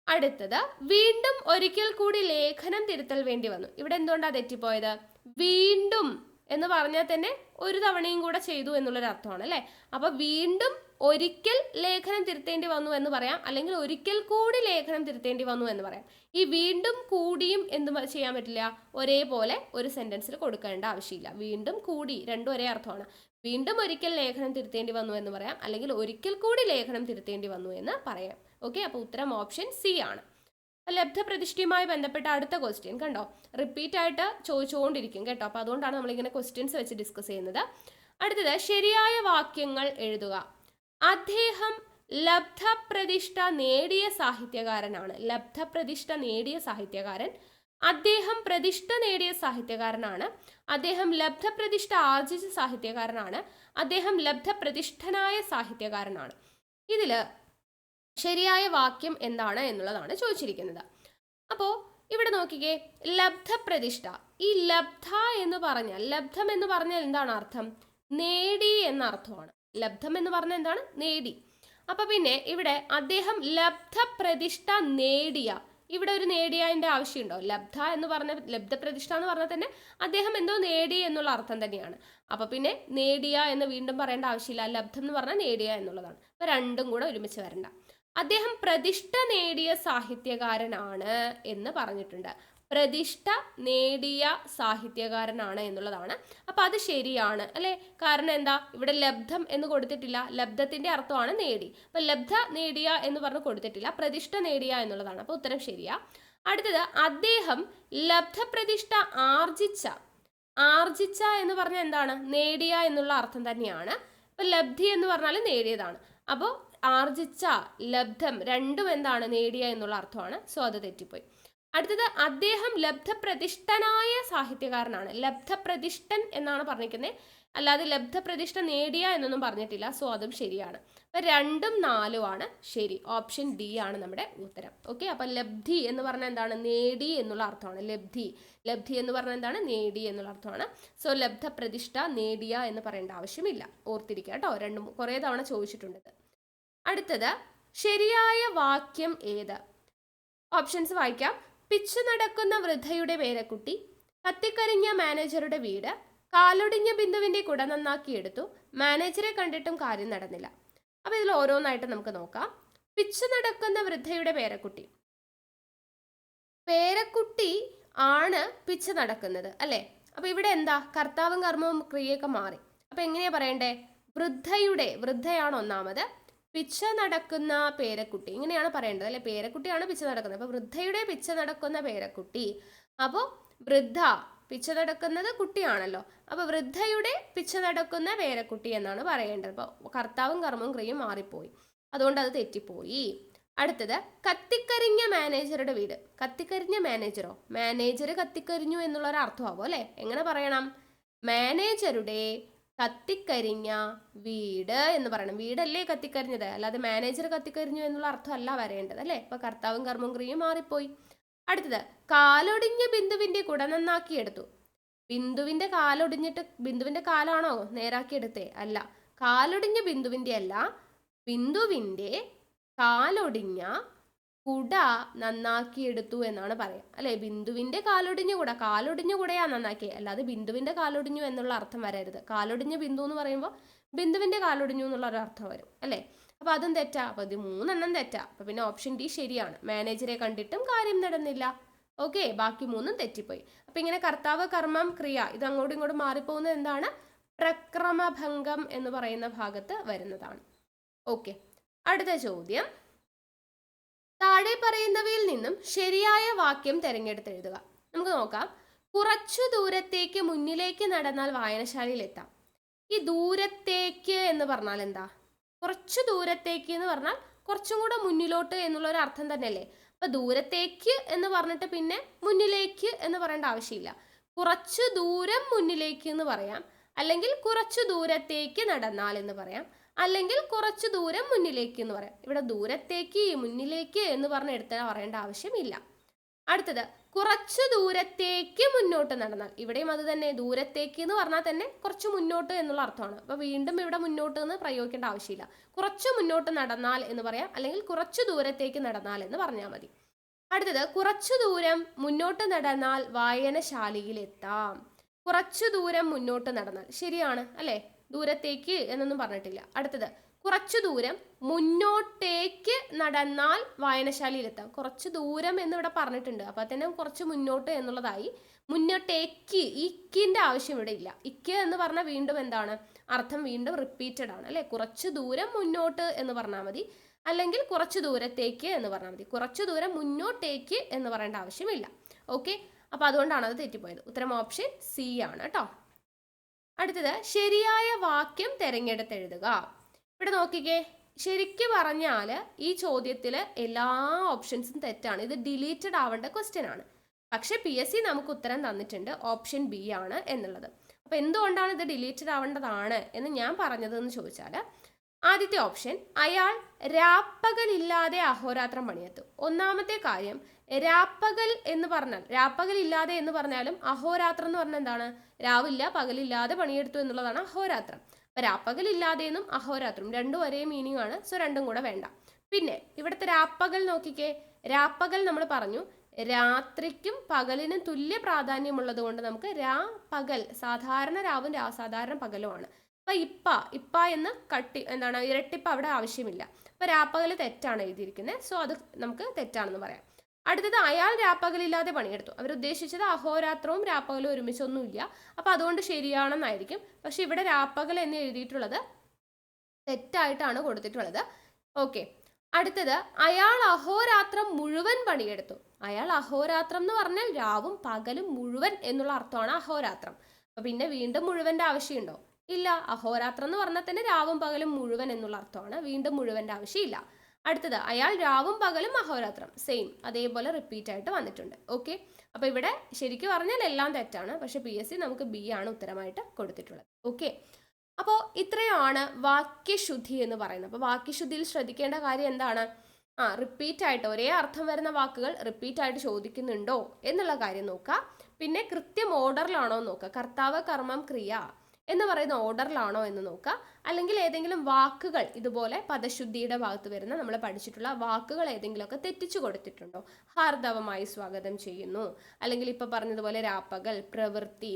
അടുത്തത്, വീണ്ടും ഒരിക്കൽ കൂടി ലേഖനം തിരുത്തൽ വേണ്ടി വന്നു. ഇവിടെ എന്തുകൊണ്ടാണ് തെറ്റിപ്പോയത്? വീണ്ടും എന്ന് പറഞ്ഞാൽ തന്നെ ഒരു തവണയും കൂടെ ചെയ്തു എന്നുള്ളൊരു അർത്ഥമാണ് അല്ലേ? അപ്പൊ വീണ്ടും ഒരിക്കൽ ലേഖനം തിരുത്തേണ്ടി വന്നു എന്ന് പറയാം, അല്ലെങ്കിൽ ഒരിക്കൽ കൂടി ലേഖനം തിരുത്തേണ്ടി വന്നു എന്ന് പറയാം. ഈ വീണ്ടും കൂടിയും എന്ത് ചെയ്യാൻ പറ്റില്ല? ഒരേപോലെ ഒരു സെന്റൻസിൽ കൊടുക്കേണ്ട ആവശ്യമില്ല. വീണ്ടും കൂടി രണ്ടും ഒരേ അർത്ഥമാണ്. വീണ്ടും ഒരിക്കൽ ലേഖനം തിരുത്തേണ്ടി വന്നു എന്ന് പറയാം, അല്ലെങ്കിൽ ഒരിക്കൽ കൂടി ലേഖനം തിരുത്തേണ്ടി വന്നു എന്ന് പറയാം. ഓക്കെ, അപ്പൊ ഉത്തരം ഓപ്ഷൻ സി ആണ്. ലബ്ധപ്രതിഷ്ഠയുമായി ബന്ധപ്പെട്ട അടുത്ത ക്വസ്റ്റ്യൻ കണ്ടോ, റിപ്പീറ്റ് ആയിട്ട് ചോദിച്ചുകൊണ്ടിരിക്കും കേട്ടോ. അപ്പൊ അതുകൊണ്ടാണ് നമ്മളിങ്ങനെ ക്വസ്റ്റ്യൻസ് വെച്ച് ഡിസ്കസ് ചെയ്യുന്നത്. അടുത്തത്, ശരിയായ വാക്യങ്ങൾ എഴുതുക. അദ്ദേഹം ലബ്ധപ്രതിഷ്ഠ നേടിയ സാഹിത്യകാരനാണ്. ലബ്ധപ്രതിഷ്ഠ നേടിയ സാഹിത്യകാരൻ. അദ്ദേഹം പ്രതിഷ്ഠ നേടിയ സാഹിത്യകാരനാണ്. അദ്ദേഹം ലബ്ധപ്രതിഷ്ഠ ആർജിച്ച സാഹിത്യകാരനാണ്. അദ്ദേഹം ലബ്ധപ്രതിഷ്ഠനായ സാഹിത്യകാരനാണ്. ഇതില് ശരിയായ വാക്യം എന്താണ് എന്നുള്ളതാണ് ചോദിച്ചിരിക്കുന്നത്. അപ്പോൾ ഇവിടെ നോക്കിക്കേ, ലബ്ധപ്രതിഷ്ഠ. ഈ ലബ്ധ എന്ന് പറഞ്ഞാൽ, ലബ്ധം എന്ന് പറഞ്ഞാൽ എന്താണ് അർത്ഥം? നേടി എന്ന അർത്ഥമാണ്. ലബ്ധം എന്ന് പറഞ്ഞാൽ എന്താണ്? നേടി. അപ്പൊ പിന്നെ ഇവിടെ അദ്ദേഹം ലബ്ധപ്രതിഷ്ഠ നേടിയ, ഇവിടെ ഒരു നേടിയതിന്റെ ആവശ്യമുണ്ടോ? ലബ്ധ എന്ന് പറഞ്ഞ, ലബ്ധപ്രതിഷ്ഠ എന്ന് പറഞ്ഞാൽ തന്നെ അദ്ദേഹം എന്തോ നേടി എന്നുള്ള അർത്ഥം തന്നെയാണ്. അപ്പൊ പിന്നെ നേടിയ എന്ന് വീണ്ടും പറയേണ്ട ആവശ്യമില്ല. ലബ്ധം എന്ന് പറഞ്ഞാൽ നേടിയ എന്നുള്ളതാണ്. അപ്പൊ രണ്ടും കൂടെ ഒരുമിച്ച് വരണ്ട. അദ്ദേഹം പ്രതിഷ്ഠ നേടിയ സാഹിത്യകാരനാണ് എന്ന് പറഞ്ഞിട്ടുണ്ട്. പ്രതിഷ്ഠ നേടിയ സാഹിത്യകാരനാണ് എന്നുള്ളതാണ്. അപ്പൊ അത് ശരിയാണ് അല്ലെ? കാരണം എന്താ? ഇവിടെ ലബ്ധം എന്ന് കൊടുത്തിട്ടില്ല. ലബ്ധത്തിന്റെ അർത്ഥമാണ് നേടി. അപ്പൊ ലബ്ധ നേടിയ എന്ന് പറഞ്ഞ് കൊടുത്തിട്ടില്ല, പ്രതിഷ്ഠ നേടിയ എന്നുള്ളതാണ്. അപ്പൊ ഉത്തരം ശരിയാ. അടുത്തത്, അദ്ദേഹം ലബ്ധപ്രതിഷ്ഠ ആർജിച്ച. ആർജിച്ച എന്ന് പറഞ്ഞാൽ എന്താണ്? നേടിയ എന്നുള്ള അർത്ഥം തന്നെയാണ്. അപ്പൊ ലബ്ധി എന്ന് പറഞ്ഞാൽ നേടിയതാണ്. അപ്പോൾ ആർജിച്ച, ലബ്ധം രണ്ടും എന്താണ്? നേടിയ എന്നുള്ള അർത്ഥമാണ്. സോ അത് തെറ്റിപ്പോയി. അടുത്തത്, അദ്ദേഹം ലബ്ധപ്രതിഷ്ഠനായ സാഹിത്യകാരനാണ്. ലബ്ധപ്രതിഷ്ഠൻ എന്നാണ് പറഞ്ഞിരിക്കുന്നത്, അല്ലാതെ ലബ്ധപ്രതിഷ്ഠ നേടിയ എന്നൊന്നും പറഞ്ഞിട്ടില്ല. സോ അതും ശരിയാണ്. അപ്പൊ 2ഉം 4ഉം ആണ് ശരി. ഓപ്ഷൻ ഡി ആണ് നമ്മുടെ ഉത്തരം. ഓക്കെ, അപ്പൊ ലബ്ധി എന്ന് പറഞ്ഞാൽ എന്താണ്? നേടി എന്നുള്ള അർത്ഥമാണ്. ലബ്ധി, ലബ്ധി എന്ന് പറഞ്ഞാൽ എന്താണ്? നേടി എന്നുള്ള അർത്ഥമാണ്. സോ ലബ്ധപ്രതിഷ്ഠ നേടിയ എന്ന് പറയേണ്ട ആവശ്യമില്ല. ഓർത്തിരിക്കുക കേട്ടോ, രണ്ടും കുറേ തവണ ചോദിച്ചിട്ടുണ്ട്. അടുത്തത്, ശരിയായ വാക്യം ഏത്? ഓപ്ഷൻസ് വായിക്കാം. പിച്ചു നടക്കുന്ന വൃദ്ധയുടെ പേരക്കുട്ടി, കത്തിക്കരിഞ്ഞ മാനേജറുടെ വീട്, കാലൊടിഞ്ഞ ബിന്ദുവിന്റെ കുട നന്നാക്കിയെടുത്തു, മാനേജറെ കണ്ടിട്ടും കാര്യം നടന്നില്ല. അപ്പൊ ഇതിൽ ഓരോന്നായിട്ട് നമുക്ക് നോക്കാം. പിച്ചു നടക്കുന്ന വൃദ്ധയുടെ പേരക്കുട്ടി. പേരക്കുട്ടി ആണ് പിച്ചു നടക്കുന്നത് അല്ലെ? അപ്പൊ ഇവിടെ എന്താ? കർത്താവും കർമ്മവും ക്രിയയൊക്കെ മാറി. അപ്പൊ എങ്ങനെയാ പറയണ്ടേ? വൃദ്ധയുടെ, വൃദ്ധയാണ് ഒന്നാമത്, പിച്ച നടക്കുന്ന പേരക്കുട്ടി, ഇങ്ങനെയാണ് പറയേണ്ടത് അല്ലെ? പേരക്കുട്ടിയാണ് പിച്ച നടക്കുന്നത്. അപ്പൊ വൃദ്ധയുടെ പിച്ച നടക്കുന്ന പേരക്കുട്ടി. അപ്പോൾ വൃദ്ധ പിച്ച നടക്കുന്നത് കുട്ടിയാണല്ലോ. അപ്പൊ വൃദ്ധയുടെ പിച്ച നടക്കുന്ന പേരക്കുട്ടി എന്നാണ് പറയേണ്ടത്. അപ്പൊ കർത്താവും കർമ്മവും ക്രിയയും മാറിപ്പോയി, അതുകൊണ്ട് അത് തെറ്റിപ്പോയി. അടുത്തത്, കത്തിക്കരിഞ്ഞ മാനേജറുടെ വീട്. കത്തിക്കരിഞ്ഞ മാനേജറോ? മാനേജർ കത്തിക്കരിഞ്ഞു എന്നുള്ള ഒരു അർത്ഥമാവോ അല്ലെ? എങ്ങനെ പറയണം? മാനേജറുടെ കത്തിക്കരിഞ്ഞ വീട് എന്ന് പറയണം. വീടല്ലേ കത്തിക്കരിഞ്ഞത്, അല്ലാതെ മാനേജർ കത്തിക്കരിഞ്ഞു എന്നുള്ള അർത്ഥമല്ല വരേണ്ടത് അല്ലേ. അപ്പൊ കർത്താവും കർമ്മവും ക്രിയയും മാറിപ്പോയി. അടുത്തത് കാലൊടിഞ്ഞ ബിന്ദുവിന്റെ കുട നന്നാക്കിയെടുത്തു. ബിന്ദുവിന്റെ കാലൊടിഞ്ഞിട്ട് ബിന്ദുവിന്റെ കാലാണോ നേരാക്കിയെടുത്തേ? അല്ല, കാലൊടിഞ്ഞ ബിന്ദുവിന്റെ അല്ല, ബിന്ദുവിന്റെ കാലൊടിഞ്ഞ കുട നന്നാക്കിയെടുത്തു എന്നാണ് പറയാം അല്ലെ. ബിന്ദുവിന്റെ കാലൊടിഞ്ഞ കുടയാ നന്നാക്കിയത്, അല്ലാതെ ബിന്ദുവിന്റെ കാലൊടിഞ്ഞു എന്നുള്ള അർത്ഥം വരരുത്. കാലൊടിഞ്ഞ ബിന്ദു എന്ന് പറയുമ്പോൾ ബിന്ദുവിന്റെ കാലൊടിഞ്ഞു എന്നുള്ള ഒരു അർത്ഥം വരും അല്ലെ. അപ്പൊ അതും തെറ്റാ. അപ്പൊ ഇത് 3 തെറ്റാ. അപ്പൊ പിന്നെ ഓപ്ഷൻ ഡി ശരിയാണ്. മാനേജറെ കണ്ടിട്ടും കാര്യം നടന്നില്ല. ഓക്കെ, ബാക്കി 3 തെറ്റിപ്പോയി. അപ്പൊ ഇങ്ങനെ കർത്താവ് കർമ്മം ക്രിയ ഇത് അങ്ങോട്ടും ഇങ്ങോട്ടും മാറിപ്പോകുന്നത് എന്താണ്? പ്രക്രമഭംഗം എന്ന് പറയുന്ന ഭാഗത്ത് വരുന്നതാണ്. ഓക്കെ, അടുത്ത ചോദ്യം. താഴെ പറയുന്നവയിൽ നിന്നും ശരിയായ വാക്യം തിരഞ്ഞെടുത്തെഴുതുക. നമുക്ക് നോക്കാം. കുറച്ചു ദൂരത്തേക്ക് മുന്നിലേക്ക് നടന്നാൽ വായനശാലയിൽ എത്താം. ഈ ദൂരത്തേക്ക് എന്ന് പറഞ്ഞാൽ എന്താ? കുറച്ചു ദൂരത്തേക്ക് എന്ന് പറഞ്ഞാൽ കുറച്ചും കൂടെ മുന്നിലോട്ട് എന്നുള്ള ഒരു അർത്ഥം തന്നെയല്ലേ. അപ്പൊ ദൂരത്തേക്ക് എന്ന് പറഞ്ഞിട്ട് പിന്നെ മുന്നിലേക്ക് എന്ന് പറയേണ്ട ആവശ്യമില്ല. കുറച്ചു ദൂരം മുന്നിലേക്ക് എന്ന് പറയാം, അല്ലെങ്കിൽ കുറച്ചു ദൂരത്തേക്ക് നടന്നാൽ എന്ന് പറയാം, അല്ലെങ്കിൽ കുറച്ചു ദൂരം മുന്നിലേക്ക് എന്ന് പറയാം. ഇവിടെ ദൂരത്തേക്ക് മുന്നിലേക്ക് എന്ന് പറഞ്ഞ് എടുത്താൽ പറയേണ്ട ആവശ്യമില്ല. അടുത്തത് കുറച്ചു ദൂരത്തേക്ക് മുന്നോട്ട് നടന്നാൽ. ഇവിടെയും അത് തന്നെ, ദൂരത്തേക്ക് എന്ന് പറഞ്ഞാൽ തന്നെ കുറച്ച് മുന്നോട്ട് എന്നുള്ള അർത്ഥമാണ്. അപ്പൊ വീണ്ടും ഇവിടെ മുന്നോട്ട് എന്ന് പ്രയോഗിക്കേണ്ട ആവശ്യമില്ല. കുറച്ച് മുന്നോട്ട് നടന്നാൽ എന്ന് പറയാം, അല്ലെങ്കിൽ കുറച്ചു ദൂരത്തേക്ക് നടന്നാൽ എന്ന് പറഞ്ഞാൽ മതി. അടുത്തത് കുറച്ചു ദൂരം മുന്നോട്ട് നടന്നാൽ വായനശാലയിൽ എത്താം. കുറച്ചു ദൂരം മുന്നോട്ട് നടന്നാൽ ശരിയാണ് അല്ലെ. ദൂരത്തേക്ക് എന്നൊന്നും പറഞ്ഞിട്ടില്ല. അടുത്തത് കുറച്ചു ദൂരം മുന്നോട്ടേക്ക് നടന്നാൽ വായനശാലയിലെത്താം. കുറച്ച് ദൂരം എന്നിവിടെ പറഞ്ഞിട്ടുണ്ട്, അപ്പൊ തന്നെ കുറച്ച് മുന്നോട്ട് എന്നുള്ളതായി. മുന്നോട്ടേക്ക്, ഇക്കിന്റെ ആവശ്യം ഇവിടെ ഇല്ല. ഇക്ക് എന്ന് പറഞ്ഞാൽ വീണ്ടും എന്താണ് അർത്ഥം? വീണ്ടും റിപ്പീറ്റഡ് ആണ് അല്ലെ. കുറച്ചു ദൂരം മുന്നോട്ട് എന്ന് പറഞ്ഞാൽ മതി, അല്ലെങ്കിൽ കുറച്ചു ദൂരത്തേക്ക് എന്ന് പറഞ്ഞാൽ മതി. കുറച്ചു ദൂരം മുന്നോട്ടേക്ക് എന്ന് പറയേണ്ട ആവശ്യമില്ല. ഓക്കെ, അപ്പൊ അതുകൊണ്ടാണ് അത് തെറ്റിപ്പോയത്. ഉത്തരം ഓപ്ഷൻ സി ആണ് കേട്ടോ. അടുത്തത് ശരിയായ വാക്യം തിരഞ്ഞെടുത്തെഴുതുക. ഇവിടെ നോക്കിക്കേ, ശരിക്കും പറഞ്ഞാൽ ഈ ചോദ്യത്തിൽ എല്ലാ ഓപ്ഷൻസും തെറ്റാണ്. ഇത് ഡിലീറ്റഡ് ആവേണ്ട ക്വസ്റ്റ്യൻ ആണ്. പക്ഷെ PSC നമുക്ക് ഉത്തരം തന്നിട്ടുണ്ട് ഓപ്ഷൻ ബി ആണ് എന്നുള്ളത്. അപ്പൊ എന്തുകൊണ്ടാണ് ഇത് ഡിലീറ്റഡ് ആവേണ്ടതാണ് എന്ന് ഞാൻ പറഞ്ഞതെന്ന് ചോദിച്ചാൽ, ആദ്യത്തെ ഓപ്ഷൻ, അയാൾ രാപ്പകലില്ലാതെ അഹോരാത്രം പണിയെടുത്തു. ഒന്നാമത്തെ കാര്യം, രാപ്പകൽ എന്ന് പറഞ്ഞാൽ, രാപ്പകൽ ഇല്ലാതെ എന്ന് പറഞ്ഞാലും അഹോരാത്രം എന്ന് പറഞ്ഞാൽ എന്താണ്? രാവില്ല പകലില്ലാതെ പണിയെടുത്തു എന്നുള്ളതാണ് അഹോരാത്രം. അപ്പൊ രാപ്പകലില്ലാതെ എന്നും അഹോരാത്രം രണ്ടും ഒരേ മീനിങ് ആണ്. സോ രണ്ടും കൂടെ വേണ്ട. പിന്നെ ഇവിടുത്തെ രാപ്പകൽ നോക്കിക്കേ, രാപ്പകൽ നമ്മൾ പറഞ്ഞു രാത്രിക്കും പകലിനും തുല്യ പ്രാധാന്യമുള്ളത് കൊണ്ട് നമുക്ക് പകൽ, സാധാരണ രാവും സാധാരണ പകലുമാണ്. അപ്പൊ ഇപ്പ എന്ന് എന്താണ് ഇരട്ടിപ്പ് അവിടെ ആവശ്യമില്ല. അപ്പൊ രാപ്പകൽ തെറ്റാണ് എഴുതിയിരിക്കുന്നത്. സോ അത് നമുക്ക് തെറ്റാണെന്ന് പറയാം. അടുത്തത്, അയാൾ രാപ്പകലില്ലാതെ പണിയെടുത്തു. അവരുദ്ദേശിച്ചത് അഹോരാത്രവും രാപ്പകലും ഒരുമിച്ചൊന്നുമില്ല. അപ്പൊ അതുകൊണ്ട് ശരിയാണെന്നായിരിക്കും. പക്ഷെ ഇവിടെ രാപ്പകൽ എന്ന് എഴുതിയിട്ടുള്ളത് തെറ്റായിട്ടാണ് കൊടുത്തിട്ടുള്ളത്. ഓക്കെ, അടുത്തത്, അയാൾ അഹോരാത്രം മുഴുവൻ പണിയെടുത്തു. അയാൾ അഹോരാത്രം എന്ന് പറഞ്ഞാൽ രാവും പകലും മുഴുവൻ എന്നുള്ള അർത്ഥമാണ് അഹോരാത്രം. അപ്പൊ പിന്നെ വീണ്ടും മുഴുവൻ്റെ ആവശ്യമുണ്ടോ? ഇല്ല. അഹോരാത്രം എന്ന് പറഞ്ഞാൽ തന്നെ രാവും പകലും മുഴുവൻ എന്നുള്ള അർത്ഥമാണ്. വീണ്ടും മുഴുവൻ്റെ ആവശ്യമില്ല. അടുത്തത്, അയാൾ രാവും പകലും അഹോരാത്രം, സെയിം അതേപോലെ റിപ്പീറ്റ് ആയിട്ട് വന്നിട്ടുണ്ട്. ഓക്കെ, അപ്പൊ ഇവിടെ ശരിക്കും പറഞ്ഞാൽ എല്ലാം തെറ്റാണ്. പക്ഷെ PSC നമുക്ക് ബി ആണ് ഉത്തരമായിട്ട് കൊടുത്തിട്ടുള്ളത്. ഓക്കെ, അപ്പോൾ ഇത്രയാണ് വാക്യശുദ്ധി എന്ന് പറയുന്നത്. അപ്പോൾ വാക്യശുദ്ധിയിൽ ശ്രദ്ധിക്കേണ്ട കാര്യം എന്താണ്? റിപ്പീറ്റ് ആയിട്ട് ഒരേ അർത്ഥം വരുന്ന വാക്കുകൾ റിപ്പീറ്റ് ആയിട്ട് ചോദിക്കുന്നുണ്ടോ എന്നുള്ള കാര്യം നോക്കുക. പിന്നെ കൃത്യം ഓർഡറിലാണോ നോക്കുക. കർത്താവ് കർമ്മം ക്രിയ എന്ന് പറയുന്ന ഓർഡറിലാണോ എന്ന് നോക്കുക. അല്ലെങ്കിൽ ഏതെങ്കിലും വാക്കുകൾ ഇതുപോലെ പദശുദ്ധിയുടെ ഭാഗത്ത് വരുന്ന നമ്മൾ പഠിച്ചിട്ടുള്ള വാക്കുകൾ ഏതെങ്കിലുമൊക്കെ തെറ്റിച്ചു കൊടുത്തിട്ടുണ്ടോ? ഹാർദവമായി സ്വാഗതം ചെയ്യുന്നു, അല്ലെങ്കിൽ ഇപ്പൊ പറഞ്ഞതുപോലെ രാപ്പകൽ, പ്രവൃത്തി,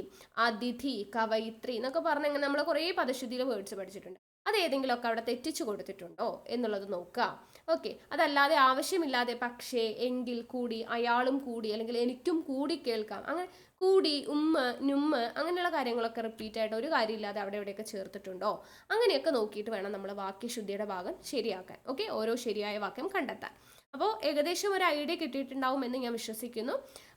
അതിഥി, കവയിത്രി എന്നൊക്കെ പറഞ്ഞെങ്കിൽ നമ്മൾ കുറേ പദശുദ്ധിയിലെ വേർഡ്സ് പഠിച്ചിട്ടുണ്ട്. അത് ഏതെങ്കിലുമൊക്കെ അവിടെ തെറ്റിച്ചു കൊടുത്തിട്ടുണ്ടോ എന്നുള്ളത് നോക്കുക. ഓക്കെ, അതല്ലാതെ ആവശ്യമില്ലാതെ പക്ഷേ, എങ്കിൽ, കൂടി, അയാളും കൂടി, അല്ലെങ്കിൽ എനിക്കും കൂടി കേൾക്കാം, അങ്ങനെ കൂടി, നുമ്മ് അങ്ങനെയുള്ള കാര്യങ്ങളൊക്കെ റിപ്പീറ്റ് ആയിട്ട് ഒരു കാര്യമില്ലാതെ അവിടെ എവിടെയൊക്കെ ചേർത്തിട്ടുണ്ടോ, അങ്ങനെയൊക്കെ നോക്കിയിട്ട് വേണം നമ്മൾ വാക്യശുദ്ധിയുടെ ഭാഗം ശരിയാക്കാൻ. ഓക്കെ, ഓരോ ശരിയായ വാക്യം കണ്ടെത്താൻ. അപ്പോൾ ഏകദേശം ഒരു ഐഡിയ കിട്ടിയിട്ടുണ്ടാവും എന്ന് ഞാൻ വിശ്വസിക്കുന്നു.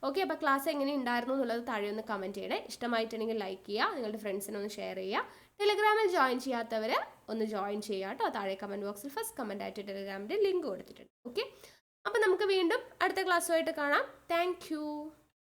ഓക്കെ, അപ്പോൾ ക്ലാസ് എങ്ങനെ ഉണ്ടായിരുന്നു എന്നുള്ളത് താഴെ ഒന്ന് കമൻറ്റ് ചെയ്യണേ. ഇഷ്ടമായിട്ടുണ്ടെങ്കിൽ ലൈക്ക് ചെയ്യുക, നിങ്ങളുടെ ഫ്രണ്ട്സിനൊന്ന് ഷെയർ ചെയ്യുക. ടെലിഗ്രാമിൽ ജോയിൻ ചെയ്യാത്തവർ ഒന്ന് ജോയിൻ ചെയ്യുക കേട്ടോ. താഴെ കമൻറ്റ് ബോക്സിൽ ഫസ്റ്റ് കമൻ്റ് ആയിട്ട് ടെലിഗ്രാമിൻ്റെ ലിങ്ക് കൊടുത്തിട്ടുണ്ട്. ഓക്കെ, അപ്പോൾ നമുക്ക് വീണ്ടും അടുത്ത ക്ലാസ്സുമായിട്ട് കാണാം. താങ്ക്